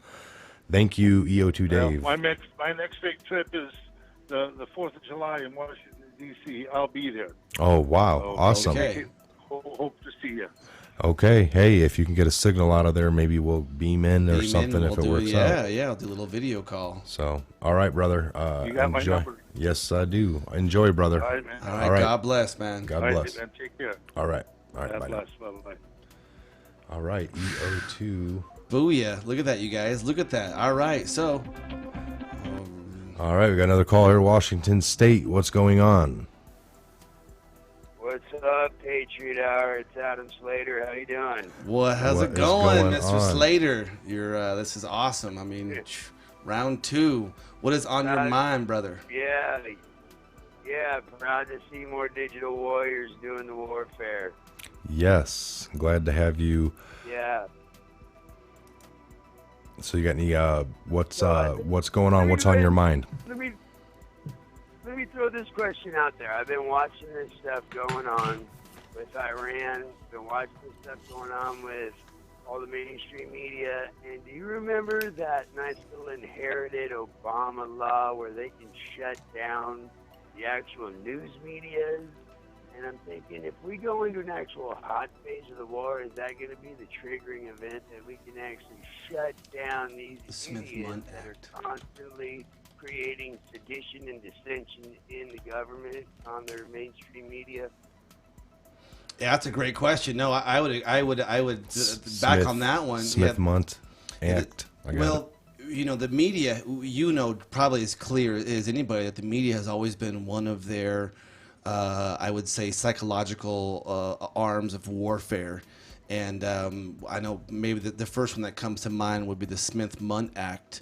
Thank you, EO2 Dave. My next big trip is the 4th of July in Washington, D.C. I'll be there. Oh, wow. So, Awesome. Okay. Hope to see you. Okay. Hey, if you can get a signal out of there, maybe we'll beam in or something if it works out. Yeah, I'll do a little video call. So, all right, brother. You got my number? Yes, I do. Enjoy, brother. All right, man. All right. God bless, man. God All right, bless. man. Take care. All right. God Bye. bless. Bye-bye. All right. EO2. Booyah. Look at that, you guys. Look at that. All right. So. All right. We got another call here, Washington State. What's going on? What's up, Patriot Hour? It's Adam Slater. How you doing? How's What it is going, going Mr. on? Slater? This is awesome. I mean, round 2. What is on your mind, brother? Yeah, proud to see more digital warriors doing the warfare. Yes. Glad to have you. Yeah. So you got any what's going on? What's on your mind? Let me throw this question out there. I've been watching this stuff going on with Iran. Been watching this stuff going on with all the mainstream media. And do you remember that nice little inherited Obama law where they can shut down the actual news medias? And I'm thinking, if we go into an actual hot phase of the war, is that going to be the triggering event that we can actually shut down these medias that are constantly creating sedition and dissension in the government on their mainstream media? Yeah, that's a great question. No, I would back on that one. Smith-Munt Act. Well, you know, the media, you know, probably as clear as anybody that the media has always been one of their, I would say, psychological arms of warfare. And I know maybe the first one that comes to mind would be the Smith-Munt Act.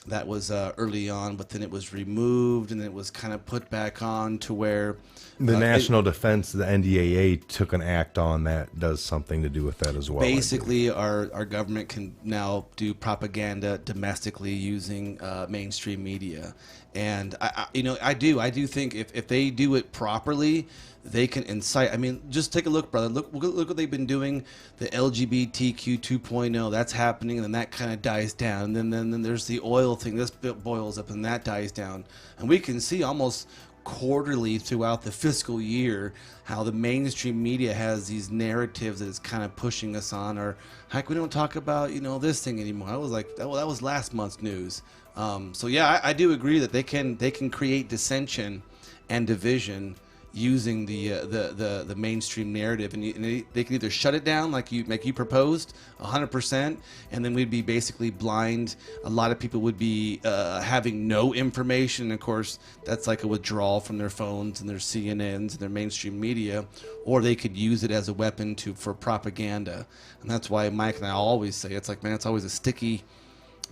That was early on, but then it was removed, and then it was kind of put back on to where the National Defense, the NDAA, took an act on that does something to do with that as well. Basically, our government can now do propaganda domestically using mainstream media, and I do think if they do it properly, they can incite. I mean, just take a look, brother. Look what they've been doing. The LGBTQ 2.0, that's happening, and then that kind of dies down. And then there's the oil thing. This boils up, and that dies down. And we can see almost quarterly throughout the fiscal year how the mainstream media has these narratives that is kind of pushing us on. Or heck, we don't talk about this thing anymore. I was like, well, that was last month's news. So yeah, I do agree that they can create dissension and division using the mainstream narrative, and they can either shut it down like you proposed 100%, and then we'd be basically blind. A lot of people would be having no information. Of course, that's like a withdrawal from their phones and their CNNs and their mainstream media, or they could use it as a weapon for propaganda. And that's why Mike and I always say it's like, man, it's always a sticky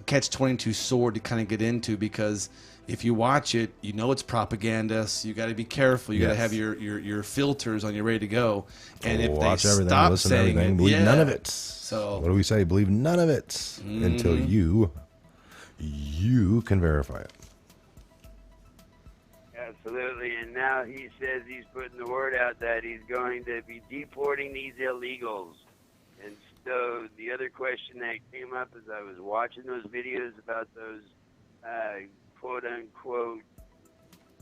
catch-22 sword to kind of get into, because if you watch it, you know it's propaganda, so you got to be careful. You got to have your filters on you ready to go. And if watch they everything, stop listen to saying everything, it, believe none of it. So what do we say? Believe none of it until you can verify it. Absolutely. And now he says he's putting the word out that he's going to be deporting these illegals. And so the other question that came up as I was watching those videos about those quote-unquote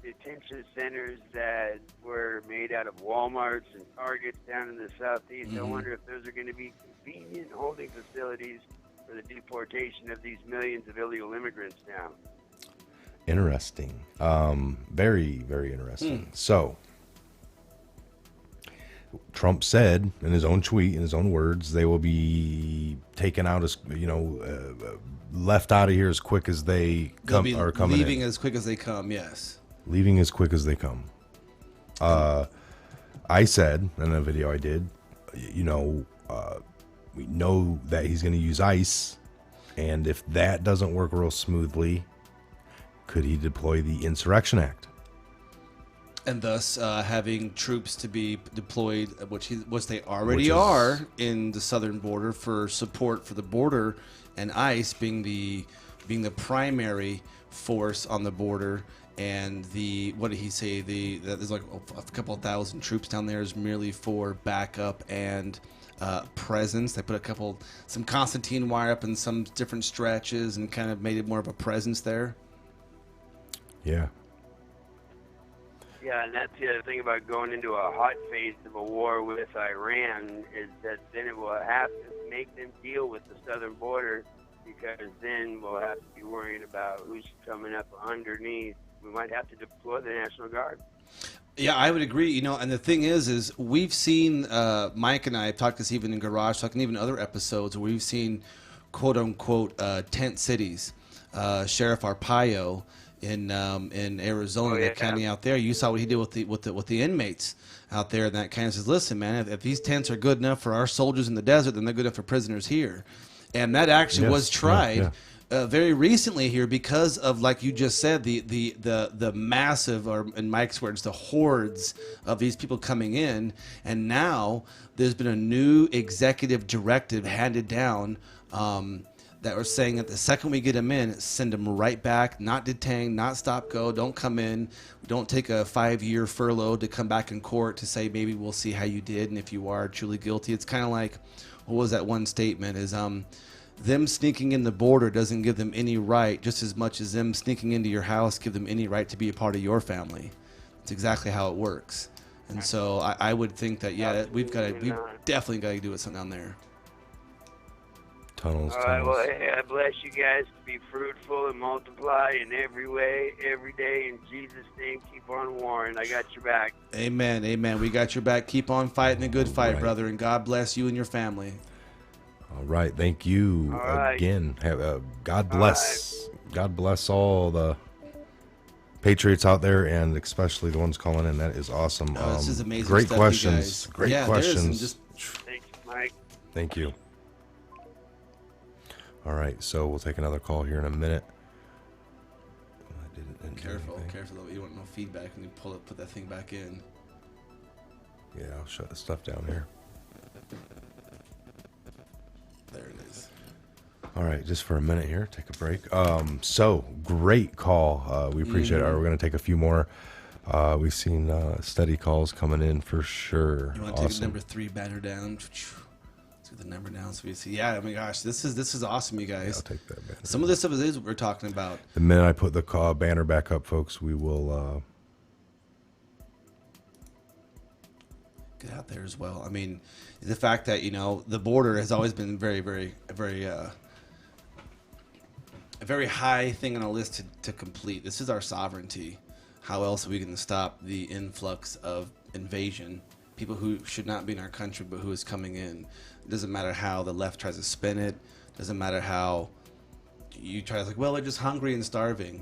detention centers that were made out of Walmarts and Targets down in the Southeast, I wonder if those are going to be convenient holding facilities for the deportation of these millions of illegal immigrants now. Interesting. Very, very interesting. So, Trump said in his own tweet, in his own words, they will be taken out as, left out of here as quick as they come, are coming leaving in. as quick as they come. Yes, leaving as quick as they come. I said in a video I did, we know that he's going to use ICE, and if that doesn't work real smoothly, could he deploy the Insurrection Act? And thus having troops to be deployed, which they already are in the southern border for support for the border, and ICE being the primary force on the border. And what did he say? There's like a couple of thousand troops down there is merely for backup and presence. They put some Constantine wire up in some different stretches and kind of made it more of a presence there. Yeah. Yeah, and that's the other thing about going into a hot phase of a war with Iran, is that then it will have to make them deal with the southern border, because then we'll have to be worrying about who's coming up underneath. We might have to deploy the National Guard. Yeah, I would agree. And the thing is we've seen, Mike and I have talked this even in Garage Talk and even other episodes where we've seen quote unquote tent cities. Sheriff Arpaio in Arizona, that county out there, you saw what he did with the inmates out there in that county. Says, listen, man, if these tents are good enough for our soldiers in the desert, then they're good enough for prisoners here. And that actually was tried very recently here because of, like you just said, the massive, or in Mike's words, the hordes of these people coming in. And now there's been a new executive directive handed down that were saying that the second we get them in, send them right back, not detain, not stop, go, don't come in. Don't take a 5-year furlough to come back in court to say maybe we'll see how you did and if you are truly guilty. It's kind of like what was that one statement? Is them sneaking in the border doesn't give them any right, just as much as them sneaking into your house give them any right to be a part of your family. It's exactly how it works. And so I would think that we've definitely got to do something down there. Tunnels. All right, well, hey, I bless you guys to be fruitful and multiply in every way, every day. In Jesus' name, keep on warring. I got your back. Amen, amen. We got your back. Keep on fighting a good fight, Right. brother, and God bless you and your family. All right, thank you All right. again. God bless. God bless all the Patriots out there, and especially the ones calling in. That is awesome. This is amazing. Great stuff, questions. You guys. Great there is, and questions. just Thanks, Mike. Thank you. All right, so we'll take another call here in a minute. I didn't do careful, anything. careful. You want no feedback when you put that thing back in. Yeah, I'll shut the stuff down here. There it is. All right, just for a minute here, take a break. So great call. We appreciate it. All right, we're going to take a few more. We've seen steady calls coming in for sure. You want to take the number 3 banner down? Let's get the number down so we see. Yeah, oh my gosh, this is awesome, you Yeah, guys. I'll take that banner. Some of this stuff is what we're talking about. The minute I put the call banner back up, folks, we will Get out there as well. I mean, the fact that the border has always been very, very, very a very high thing on a list to complete. This is our sovereignty. How else are we going to stop the influx of invasion? People who should not be in our country, but who is coming in. It doesn't matter how the left tries to spin it. Doesn't matter how you try to well, they're just hungry and starving.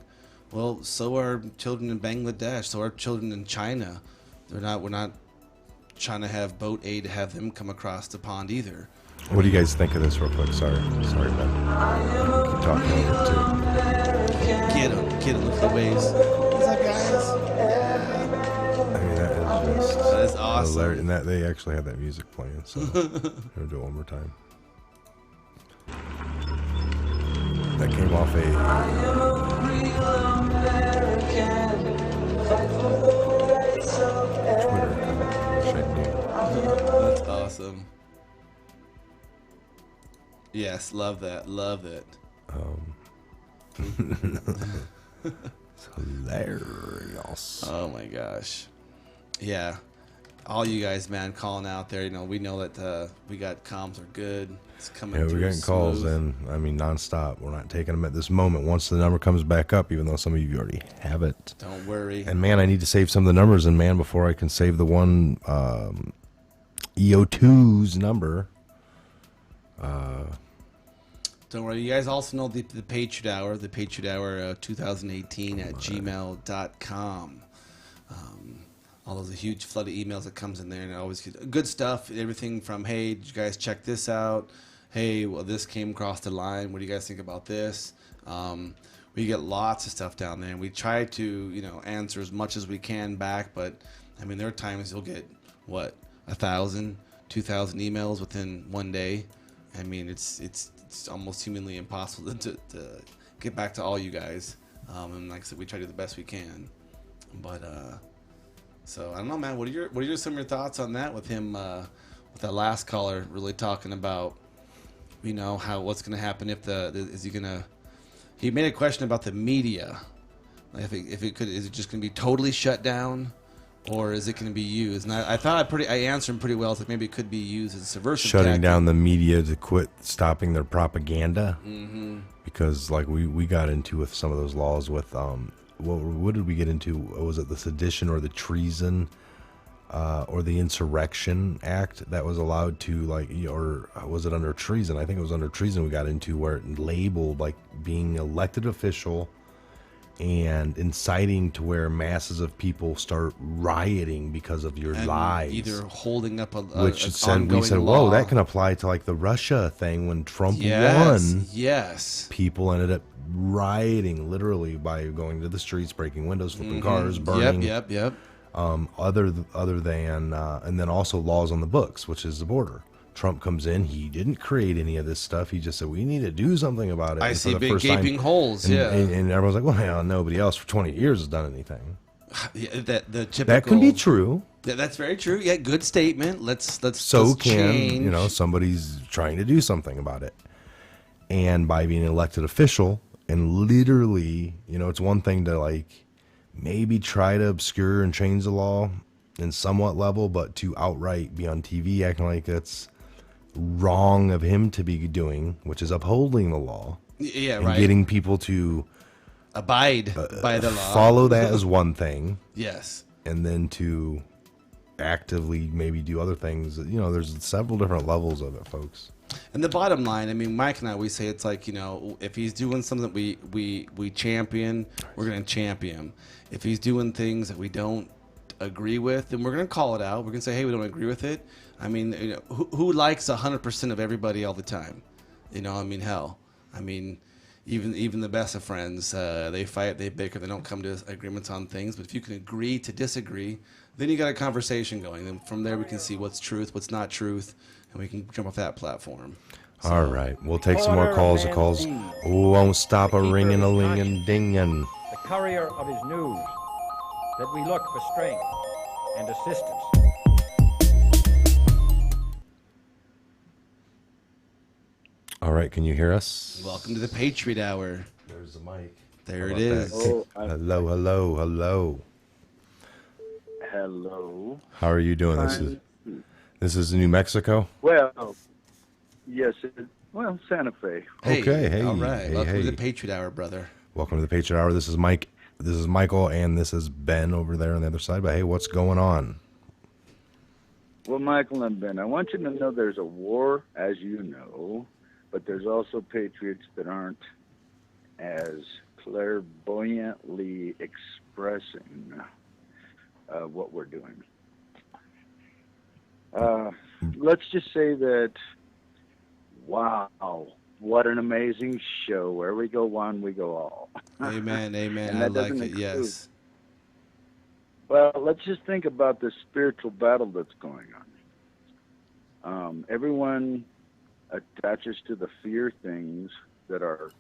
Well, so are children in Bangladesh. So are children in China. We're not trying to have boat aid to have them come across the pond either. What do you guys think of this real quick? Sorry, man. Keep talking over it too. Get them, look at the waves. What's up, guys? I mean, that is just That is awesome. hilarious. And that they actually have that music playing, so I'm gonna do it one more time. That came off a Twitter account. That's awesome. Yes, love that. Love it. It's hilarious. Oh my gosh. Yeah. All you guys, man, calling out there. We know that we got comms are good. It's coming Yeah, through we're getting calls smooth. in. I mean, nonstop. We're not taking them at this moment. Once the number comes back up, even though some of you already have it. Don't worry. And man, I need to save some of the numbers. And man, before I can save the one EO2's number. Don't worry. You guys also know the Patriot Hour, 2018 at gmail.com. All those huge flood of emails that comes in there, and I always get good stuff. Everything from, hey, did you guys check this out? Hey, well, this came across the line. What do you guys think about this? We get lots of stuff down there, and we try to, answer as much as we can back. But I mean, there are times you'll get 1,000, 2,000 emails within one day. I mean, it's almost humanly impossible to get back to all you guys. And like I said, we try to do the best we can. But so I don't know, man. What are some of your thoughts on that with him? With that last caller, really talking about, what's going to happen if he made a question about the media. Like is it just going to be totally shut down, or is it going to be used? And I thought I answered him pretty well. It's like maybe it could be used as a subversive Shutting tactic. down the media to quit stopping their propaganda. Mm-hmm. Because like we got into with some of those laws with what did we get into? Was it the sedition or the treason or the insurrection act that was allowed to or was it under treason? I think it was under treason we got into where it labeled like being elected official and inciting to where masses of people start rioting because of your And lies. either holding up Which an said, we ongoing said, law. whoa, that can apply to like the Russia thing when Trump Yes, won. yes. People ended up rioting literally by going to the streets, breaking windows, flipping cars, burning. Yep. Other than and then also laws on the books, which is the border. Trump comes in, he didn't create any of this stuff. He just said we need to do something about it. I And see for the big first gaping time, holes. and, and everyone's like, well, nobody else for 20 years has done anything. Yeah, the typical, That can be true. Yeah, that's very true. Yeah, good statement. Let's So let's can, change. somebody's trying to do something about it. And by being an elected official and literally, it's one thing to like maybe try to obscure and change the law in somewhat level, but to outright be on TV acting like that's wrong of him to be doing, which is upholding the law Yeah, and right. getting people to Abide by the law. follow that as one thing, Yes. and then to actively maybe do other things. There's several different levels of it, folks. And the bottom line, I mean, Mike and I, we say it's like, if he's doing something that we champion, we're going to champion him. If he's doing things that we don't agree with, then we're going to call it out. We're going to say, hey, we don't agree with it. I mean, who likes 100% of everybody all the time? Hell. I mean, even the best of friends, they fight, they bicker, they don't come to agreements on things. But if you can agree to disagree, then you got a conversation going. And from there, we can see what's truth, what's not truth, and we can jump off that platform. So, All right, we'll take some more calls. The calls won't stop a ringing, a linging, dinging. The courier of his news, that we look for strength and assistance. All right, can you hear us? welcome to the Patriot Hour. There's the mic. There it is. Oh, Hello, hello, hello. hello. How are you doing? This is New Mexico. Well, yes. Santa Fe. Hey, Okay, hey, all right. hey, Welcome hey. to the Patriot Hour, brother. Welcome to the Patriot Hour. This is Mike. This is Michael, and this is Ben over there on the other side. But hey, what's going on? Well, Michael and Ben, I want you to know there's a war, as you know, but there's also patriots that aren't as clairvoyantly expressing what we're doing. Let's just say that, wow, what an amazing show. Where we go one, we go all. Amen, amen. And I that like doesn't it, include- yes. Well, let's just think about the spiritual battle that's going on. Everyone attaches to the fear things that are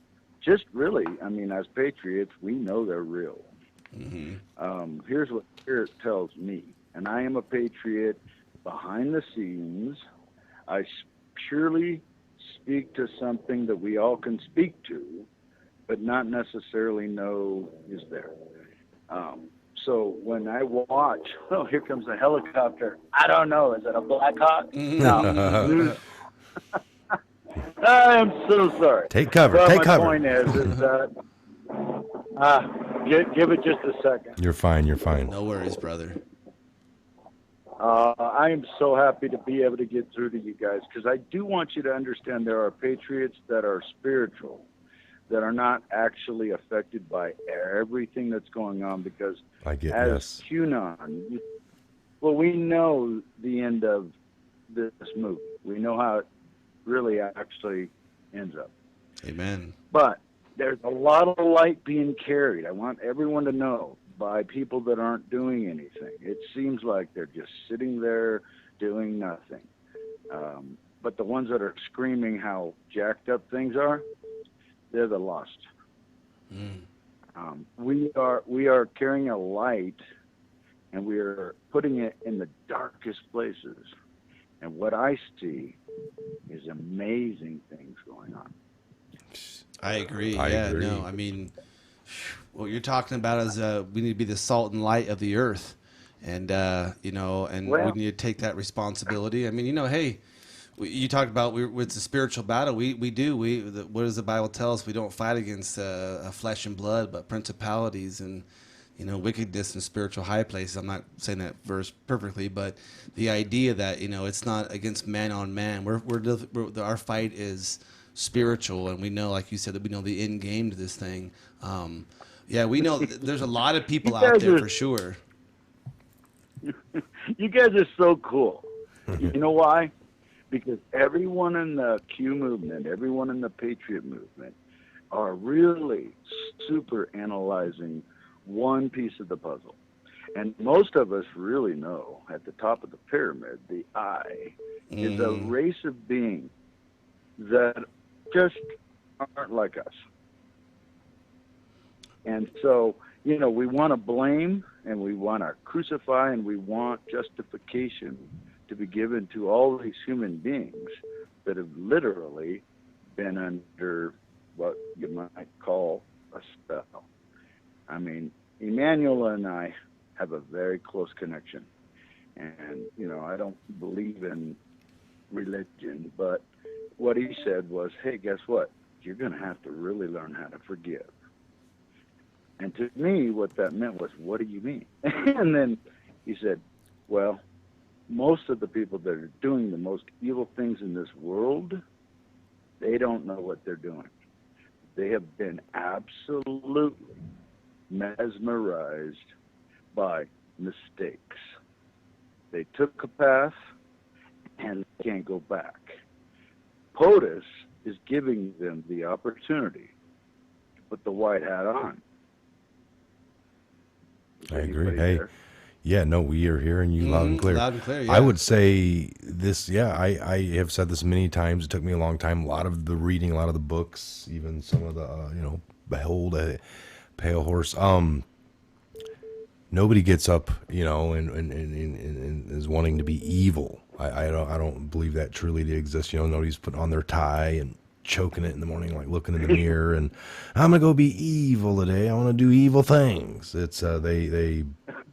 just really, I mean, as patriots, we know they're real. Mm-hmm. Here's what Spirit tells me, and I am a patriot behind the scenes. I purely speak to something that we all can speak to, but not necessarily know is there. So when I watch, oh, here comes a helicopter. I don't know. Is it a Black Hawk? No. I am so sorry. Take cover. But Take my cover. point is that give it just a second. You're fine. You're fine. No worries, brother. I am so happy to be able to get through to you guys because I do want you to understand there are patriots that are spiritual, that are not actually affected by everything that's going on because I get as yes. QAnon, well, we know the end of this movie. We know how it really actually ends up. Amen. But there's a lot of light being carried. I want everyone to know by people that aren't doing anything. It seems like they're just sitting there doing nothing. But the ones that are screaming how jacked up things are, they're the lost. We are carrying a light, and we are putting it in the darkest places. And what I see is amazing things going on. I agree. I yeah, agree. no, I mean, what you're talking about is we need to be the salt and light of the earth. And, and Well- we need to take that responsibility. I mean, hey, you talked about it's a spiritual battle. We do. What does the Bible tell us? We don't fight against flesh and blood, but principalities and wickedness in spiritual high places. I'm not saying that verse perfectly, but the idea that it's not against man on man. Our fight is spiritual, and we know, like you said, that we know the end game to this thing. We know there's a lot of people out there for sure. You guys are so cool. You know why? Because everyone in the Q movement, everyone in the Patriot movement are really super analyzing one piece of the puzzle. And most of us really know at the top of the pyramid, the I, is a race of beings that just aren't like us. And so you know, we want to blame and we want to crucify and we want justification to be given to all these human beings that have literally been under what you might call a spell. I mean, Emmanuel and I have a very close connection. And, you know, I don't believe in religion, but what he said was, hey, guess what? You're going to have to really learn how to forgive. And to me, what that meant was, what do you mean? And then he said, well, most of the people that are doing the most evil things in this world, they don't know what they're doing. They have been absolutely mesmerized by mistakes. They took a path and they can't go back. POTUS is giving them the opportunity to put the white hat on. I agree. Hey, yeah, no, we are hearing you loud and clear. Loud and clear, yeah. I would say this, yeah, I have said this many times. It took me a long time. A lot of the reading, a lot of the books, even some of the, Behold a Pale Horse. Nobody gets up, and is wanting to be evil. I don't believe that truly exists. Nobody's putting on their tie and choking it in the morning, like looking in the mirror and I'm gonna go be evil today. I want to do evil things. It's they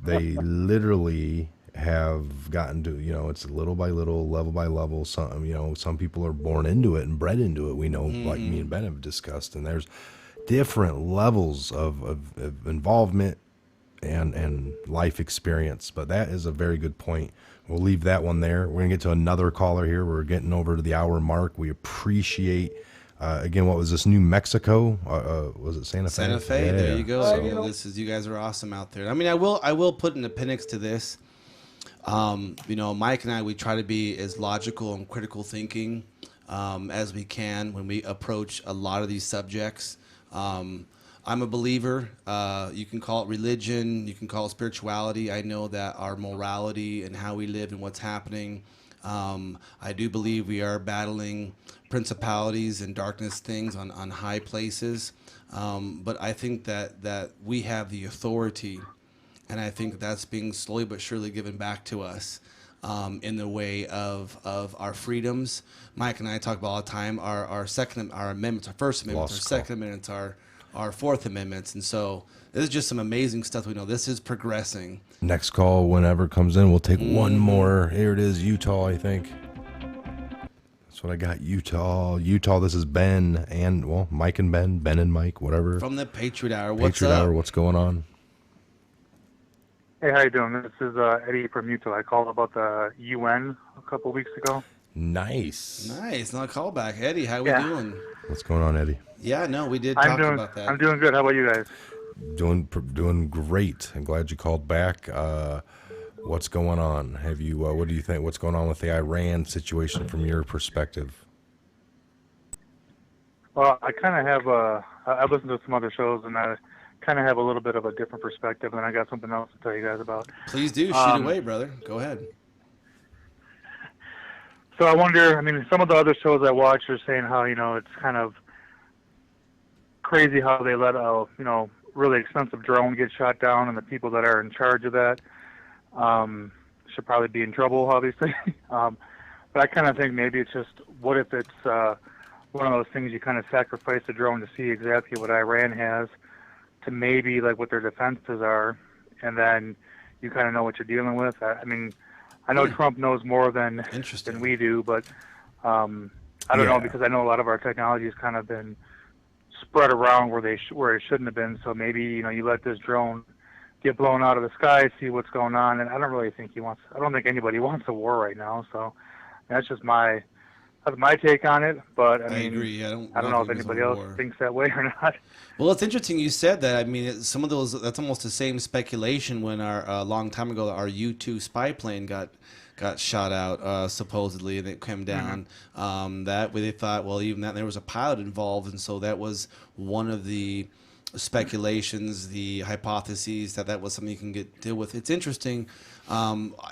literally have gotten to it's little by little, level by level. Some people are born into it and bred into it. We know, like me and Ben have discussed, and there's different levels of involvement and life experience. But that is a very good point. We'll leave that one there. We're going to get to another caller here. We're getting over to the hour mark. We appreciate, again, what was this, New Mexico? Was it Santa Fe? Santa Fe, yeah. There you go. So you guys are awesome out there. I mean, I will put an appendix to this. Mike and I, we try to be as logical and critical thinking as we can when we approach a lot of these subjects. I'm a believer. You can call it religion. You can call it spirituality. I know that our morality and how we live and what's happening. I do believe we are battling principalities and darkness things on high places. But I think that we have the authority, and I think that's being slowly but surely given back to us in the way of our freedoms. Mike and I talk about all the time our amendments, our First Amendment, our Second Amendment, our Fourth Amendments. And so this is just some amazing stuff. We know this is progressing. Next call, whenever it comes in, we'll take one more. Here it is, Utah, I think. That's what I got, Utah. This is Ben and, Mike and Ben and Mike, whatever. From the Patriot Hour. What's up? What's going on? Hey, how you doing? This is Eddie from Utah. I called about the UN a couple weeks ago. Nice. Not a callback. Eddie, how we doing? What's going on, Eddie? Yeah, no, we did talk about that. I'm doing good. How about you guys? Doing great. I'm glad you called back. What's going on? Have you? What do you think? What's going on with the Iran situation from your perspective? Well, I kind of have I've listened to some other shows, and I kind of have a little bit of a different perspective, and I got something else to tell you guys about. Please do. Shoot away, brother. Go ahead. So I wonder, some of the other shows I watch are saying how, it's kind of crazy how they let a, really expensive drone get shot down, and the people that are in charge of that should probably be in trouble, obviously. But I kind of think maybe it's just, what if it's one of those things you kind of sacrifice the drone to see exactly what Iran has, to maybe like what their defenses are, and then you kind of know what you're dealing with. I know Trump knows more than we do, but I don't know, because I know a lot of our technology has kind of been spread around where it shouldn't have been. So maybe you let this drone get blown out of the sky, see what's going on, and I don't really think I don't think anybody wants a war right now. So that's just my take on it. But I agree. I don't know if anybody else thinks that way or not. Well, it's interesting you said that. Some of those, that's almost the same speculation when a long time ago our U-2 spy plane got shot out, supposedly, and it came down. That way they thought, well, even that there was a pilot involved, and so that was one of the speculations, the hypotheses that was something you can deal with. It's interesting.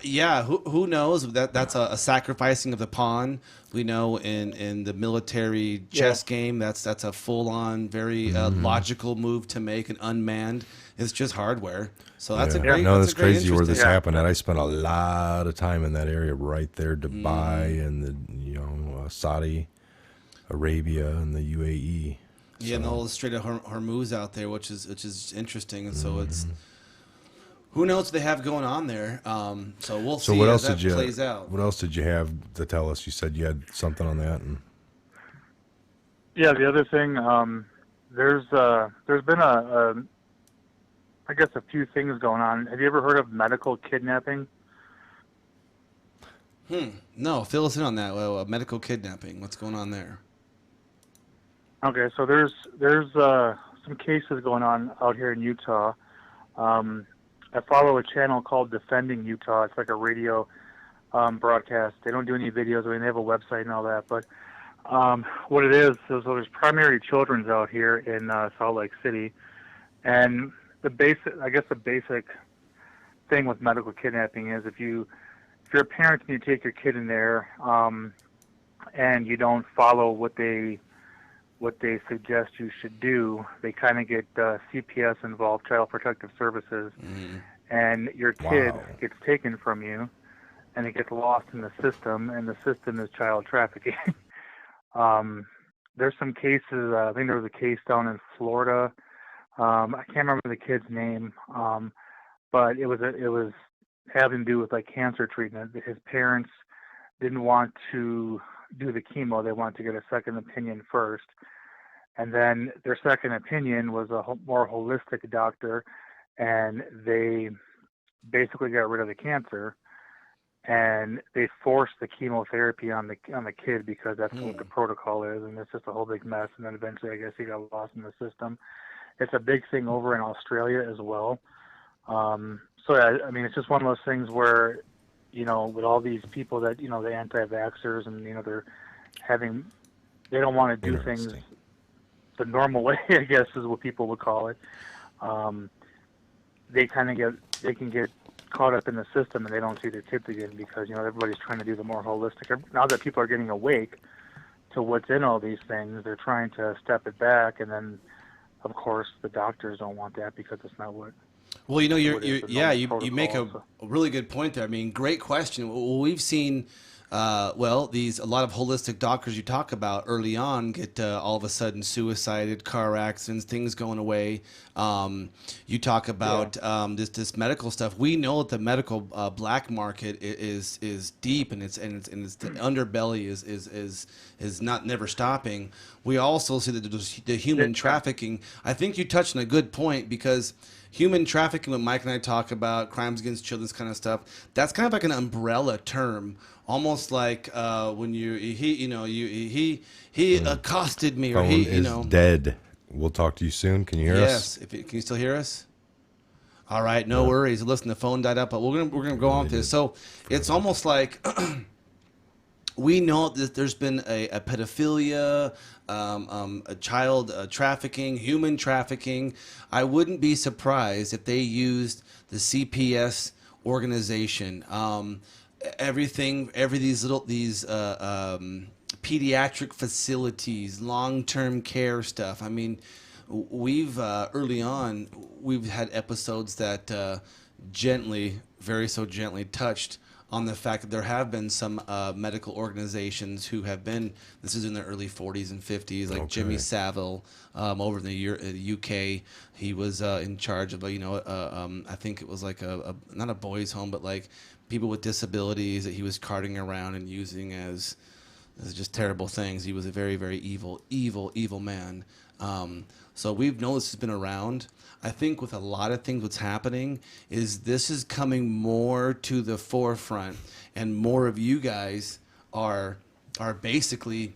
Yeah, who knows? That's a sacrificing of the pawn. We know in the military chess game, that's a full-on, very logical move to make, an unmanned. It's just hardware. So that's a great. No, that's that's crazy where this interesting. happened. And I spent a lot of time in that area, right there, Dubai and the Saudi Arabia and the UAE. Yeah, and the whole Strait of Hormuz out there, which is interesting, and so it's who knows what they have going on there. So we'll see what as else that plays out. What else did you have to tell us? You said you had something on that, and Yeah, the other thing, there's been I guess a few things going on. Have you ever heard of medical kidnapping? No, fill us in on that. Well, medical kidnapping. What's going on there? Okay, so there's some cases going on out here in Utah. I follow a channel called Defending Utah. It's like a radio broadcast. They don't do any videos. I mean, they have a website and all that. But what it is, so there's primary children's out here in Salt Lake City, and the basic thing with medical kidnapping is if you're a parent and you take your kid in there and you don't follow what they suggest you should do, they kind of get CPS involved, Child Protective Services, and your kid gets taken from you, and it gets lost in the system, and the system is child trafficking. There's some cases. I think there was a case down in Florida. I can't remember the kid's name, but it was having to do with like cancer treatment. His parents didn't want to do the chemo. They wanted to get a second opinion first. And then their second opinion was a more holistic doctor, and they basically got rid of the cancer, and they forced the chemotherapy on the kid because that's what the protocol is, and it's just a whole big mess. And then eventually, I guess he got lost in the system. It's a big thing over in Australia as well. So yeah, I mean, it's just one of those things where, with all these people that, the anti-vaxxers and, they don't want to do things the normal way, I guess is what people would call it. They can get caught up in the system and they don't see their kids again because, everybody's trying to do the more holistic. Now that people are getting awake to what's in all these things, they're trying to step it back, and then, of course, the doctors don't want that because it's not what. Well, you make a really good point there. I mean, great question. Well, we've seen, a lot of holistic doctors you talk about early on get all of a sudden suicided, car accidents, things going away. You talk about this medical stuff. We know that the medical black market is deep, and it's the underbelly is not never stopping. We also see the human trafficking. I think you touched on a good point because human trafficking, when Mike and I talk about crimes against children, this kind of stuff, that's kind of like an umbrella term, almost like when he accosted me, or he is dead. We'll talk to you soon. Can you hear us? Yes. Can you still hear us? All right, no worries. Listen, the phone died up, but we're gonna go on with this. So it's almost like we know that there's been a pedophilia, a child trafficking, human trafficking. I wouldn't be surprised if they used the CPS organization. These pediatric facilities, long-term care stuff. I mean, we've early on we've had episodes that very gently touched on the fact that there have been some medical organizations who have been, this is in the early 40s and 50s, like Jimmy Savile over in the UK. He was in charge of, I think it was like not a boys' home, but like people with disabilities that he was carting around and using as just terrible things. He was a very, very evil man. So we've known this has been around. I think with a lot of things, what's happening is this is coming more to the forefront, and more of you guys are basically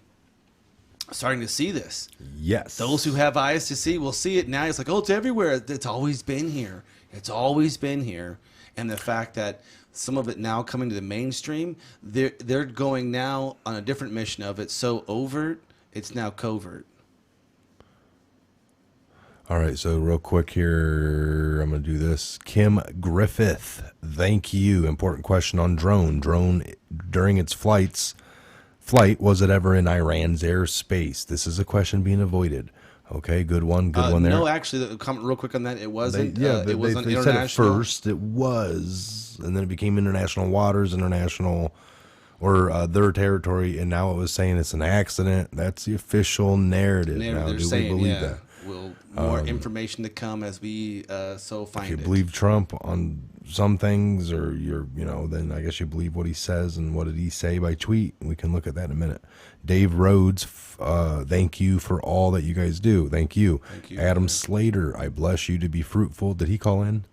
starting to see this. Yes. Those who have eyes to see will see it now. It's like, oh, it's everywhere. It's always been here. It's always been here. And the fact that some of it now coming to the mainstream, they're going now on a different mission of it's so overt, it's now covert. All right, so real quick here, I'm going to do this. Kim Griffith, thank you. Important question on drone. Drone, during its flight, was it ever in Iran's airspace? This is a question being avoided. Okay, good one there. No, actually, comment real quick on that. It wasn't. It was on they international. said at first it was, and then it became international waters, or their territory, and now it was saying it's an accident. That's the official narrative. Now, They're do saying, we believe that? Will more information to come as we so find If you it. believe Trump on some things, or then I guess you believe what he says. And what did he say by tweet? We can look at that in a minute. Dave Rhodes, thank you for all that you guys do. Thank you. Adam Slater, I bless you to be fruitful. Did he call in?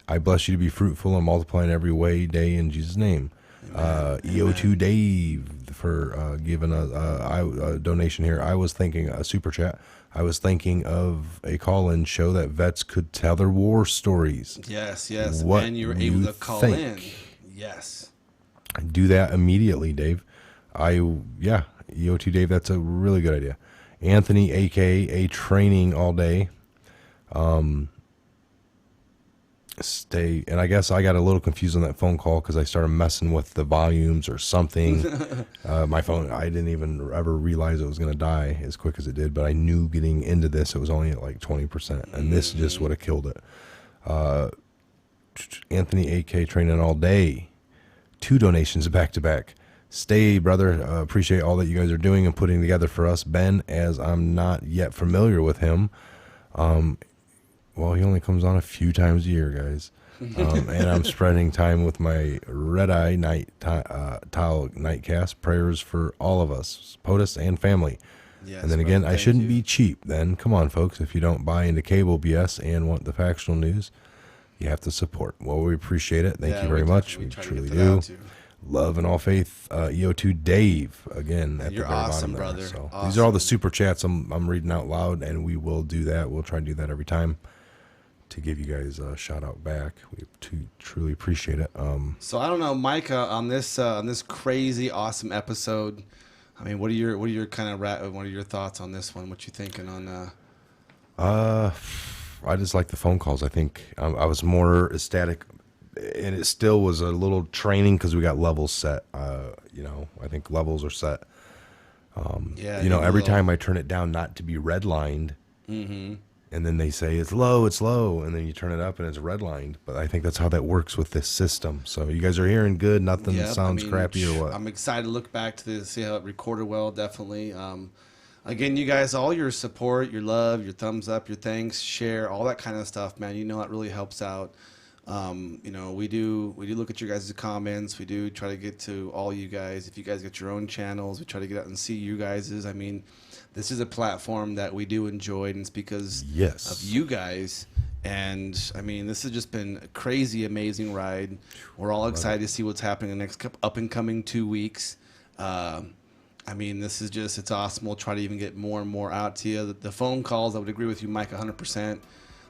I bless you to be fruitful and multiply in every way, day, in Jesus' name. EO2 Dave for giving a donation here. I was thinking a super chat. I was thinking of a call-in show that vets could tell their war stories. Yes. What And you're do able you to call think? in. Yes. Do that immediately, Dave. EO2 Dave, that's a really good idea. Anthony, aka training all day. And I guess I got a little confused on that phone call because I started messing with the volumes or something. My phone, I didn't even ever realize it was going to die as quick as it did, but I knew getting into this it was only at like 20%, and this just would have killed it. Anthony AK training all day, 2 donations back to back. Stay, brother. Appreciate all that you guys are doing and putting together for us. Ben, as I'm not yet familiar with him, well, he only comes on a few times a year, guys. And I'm spreading time with my red eye tile nightcast. Prayers for all of us, POTUS and family. Yes, and then again, I shouldn't be cheap. Then come on, folks. If you don't buy into cable BS and want the factional news, you have to support. Well, we appreciate it. Thank you very much. We truly do. Love and all faith. EO2 Dave again at You're the very awesome, bottom there. brother. So Awesome. these are all the super chats I'm reading out loud, and we will do that. We'll try and do that every time to give you guys a shout out back. We truly appreciate it. So I don't know, Mike, on this crazy awesome episode. I mean, what are your thoughts on this one? What you thinking on? I just like the phone calls. I think I was more ecstatic, and it still was a little training because we got levels set. I think levels are set. Every time I turn it down not to be redlined. Mm-hmm. And then they say it's low, and then you turn it up and it's redlined. But I think that's how that works with this system. So you guys are hearing good, nothing sounds crappy or what? I'm excited to look back to this, see how it recorded well, definitely. Again, you guys, all your support, your love, your thumbs up, your thanks, share, all that kind of stuff, man. That really helps out. We do look at your guys' comments. We do try to get to all you guys. If you guys get your own channels, we try to get out and see you guys'. I mean, this is a platform that we do enjoy, and it's because of you guys. And I mean, this has just been a crazy, amazing ride. We're all excited to see what's happening in the next up and coming 2 weeks. I mean, this is it's awesome. We'll try to even get more and more out to you. The phone calls, I would agree with you, Mike, 100%.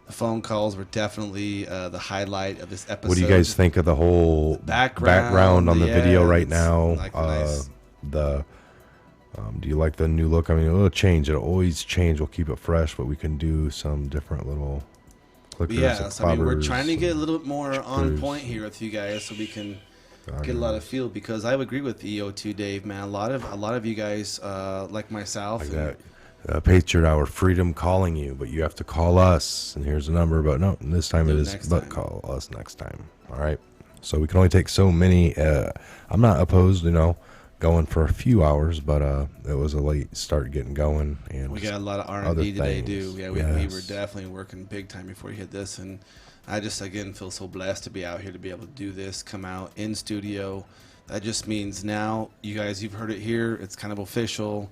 The phone calls were definitely the highlight of this episode. What do you guys think of the whole background on the video right now? Nice. Do you like the new look? I mean, it'll change. It'll always change. We'll keep it fresh, but we can do some different little clickers. Yes, I mean, we're trying to get a little bit more on point here with you guys so we can get a lot of feel, because I would agree with EO2 Dave, man. A lot of you guys, like myself, like that. Patriot Hour, freedom calling you, but you have to call us. And here's the number, but no, this time it is. But call us next time. All right. So we can only take so many. I'm not opposed, going for a few hours, but it was a late start getting going, and we got a lot of R&D today, too. Yeah, we were definitely working big time before you hit this, and I just again feel so blessed to be out here to be able to do this, come out in studio. That just means now, you guys, you've heard it here. It's kind of official.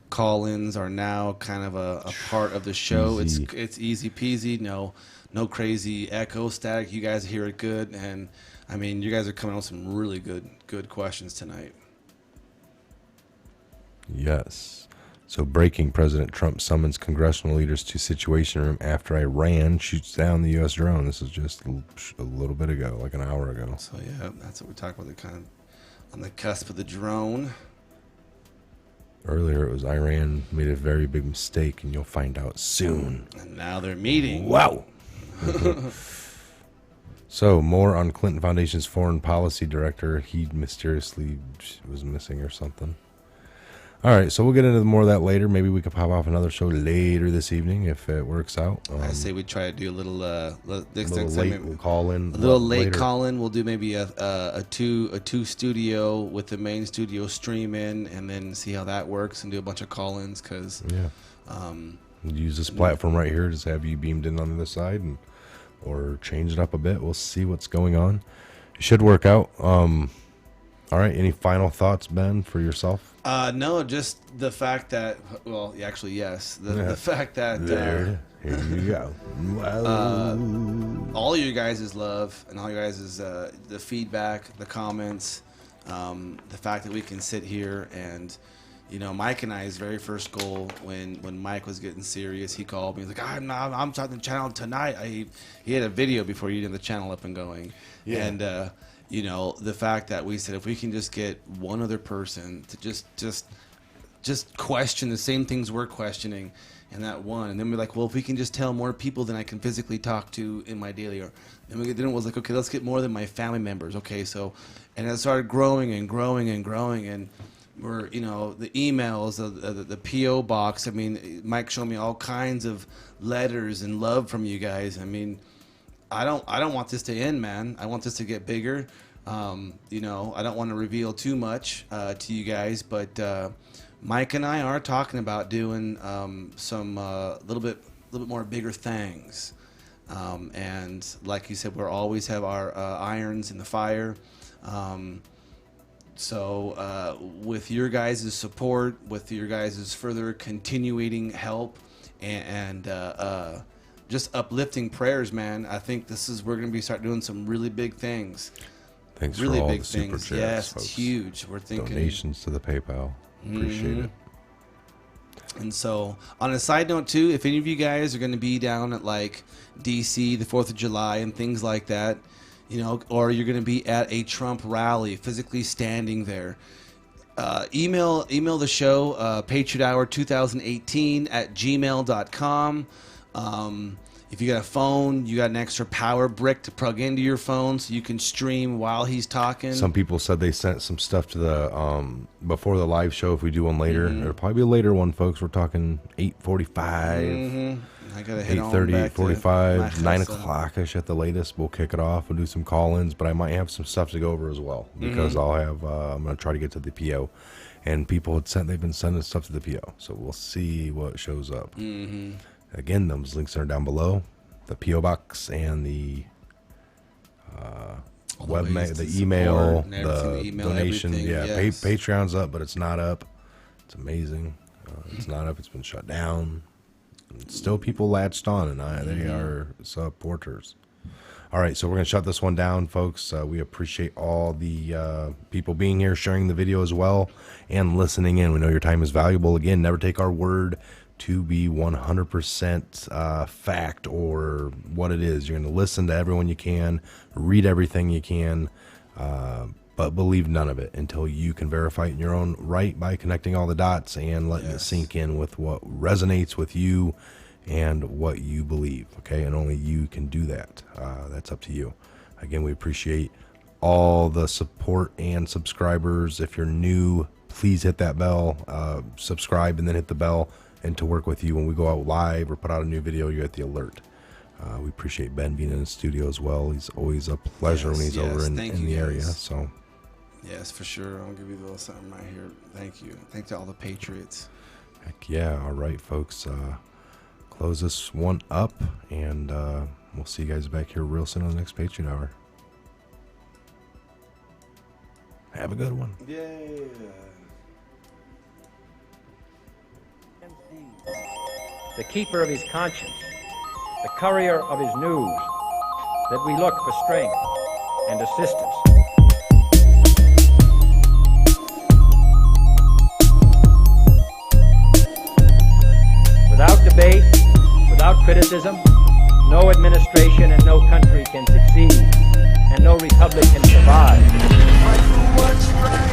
Call-ins are now kind of a part of the show. Easy. It's easy peasy. No crazy echo static. You guys hear it good, and I mean, you guys are coming up with some really good questions tonight. Yes. So breaking: President Trump summons congressional leaders to Situation Room after Iran shoots down the U.S. drone. This is just a little bit ago, like an hour ago. So yeah, that's what we're talking about. They're kind of on the cusp of the drone. Earlier it was Iran made a very big mistake, and you'll find out soon. And now they're meeting. Wow. So, more on Clinton Foundation's foreign policy director. He mysteriously was missing or something. All right, so we'll get into more of that later. Maybe we could pop off another show later this evening if it works out. I say we try to do a little next late time, call in. A little late later. call in. We'll do maybe a two studio with the main studio stream in, and then see how that works, and do a bunch of call ins because use this platform right here. Just have you beamed in on the other side, and or change it up a bit. We'll see what's going on. It should work out. All right. Any final thoughts, Ben, for yourself? No, just the fact that, well, actually, yes. The fact that Here you go. all your guys' love and all your guys' the feedback, the comments, the fact that we can sit here and, you know, Mike and I's very first goal when Mike was getting serious, he called me. He's like, I'm starting the channel tonight. He had a video before you did the channel up and going. Yeah. And, you know, the fact that we said if we can just get one other person to just question the same things we're questioning, and that one, and then we're like, well, if we can just tell more people than I can physically talk to in my daily, or then it was like, okay, let's get more than my family members. Okay, so, and it started growing and growing and growing, and we're, you know, the emails, the P.O Box. I mean, Mike showed me all kinds of letters and love from you guys. I mean, I don't want this to end, man. I want this to get bigger. You know, I don't want to reveal too much to you guys, but Mike and I are talking about doing some little bit more bigger things. And like you said, we'll always have our irons in the fire. So with your guys' support, with your guys' further continuing help, and just uplifting prayers, man, I think we're going to be start doing some really big things. Thanks really for all big the super things. chats, Yes, folks. it's huge. We're thinking Donations to the PayPal. Appreciate it. And so, on a side note too, if any of you guys are going to be down at like DC, the 4th of July, and things like that, you know, or you're going to be at a Trump rally, physically standing there, email the show, Patriot Hour 2018 at gmail.com. If you got a phone, you got an extra power brick to plug into your phone so you can stream while he's talking. Some people said they sent some stuff to the before the live show. If we do one later, it'll probably be a later one, folks. We're talking 8:45, I gotta head 8:30, 8:45, 9 casa. o'clock-ish at the latest. We'll kick it off. We'll do some call-ins, but I might have some stuff to go over as well because I'll have. I'm gonna try to get to the PO, and people they've been sending stuff to the PO, so we'll see what shows up. Again, those links are down below. The P.O Box and the webmail, the email, the donation. Yeah, yes. Patreon's up, but it's not up. It's amazing. It's not up. It's been shut down. Still, people latched on, and they are supporters. All right, so we're going to shut this one down, folks. We appreciate all the people being here, sharing the video as well, and listening in. We know your time is valuable. Again, never take our word to be 100% fact or what it is. You're going to listen to everyone you can, read everything you can, but believe none of it until you can verify it in your own right by connecting all the dots and letting it sink in with what resonates with you and what you believe, okay? And only you can do that. That's up to you. Again, we appreciate all the support and subscribers. If you're new, please hit that bell, subscribe, and then hit the bell. And to work with you when we go out live or put out a new video, you get the alert. We appreciate Ben being in the studio as well. He's always a pleasure when he's over in the area. So, yes, for sure. I'll give you a little something right here. Thank you. Thank to all the Patriots. Heck yeah. All right, folks. Close this one up, and we'll see you guys back here real soon on the next Patriot Hour. Have a good one. Yay. The keeper of his conscience, the courier of his news, that we look for strength and assistance. Without debate, without criticism, no administration and no country can succeed, and no republic can survive. Fight for what's right.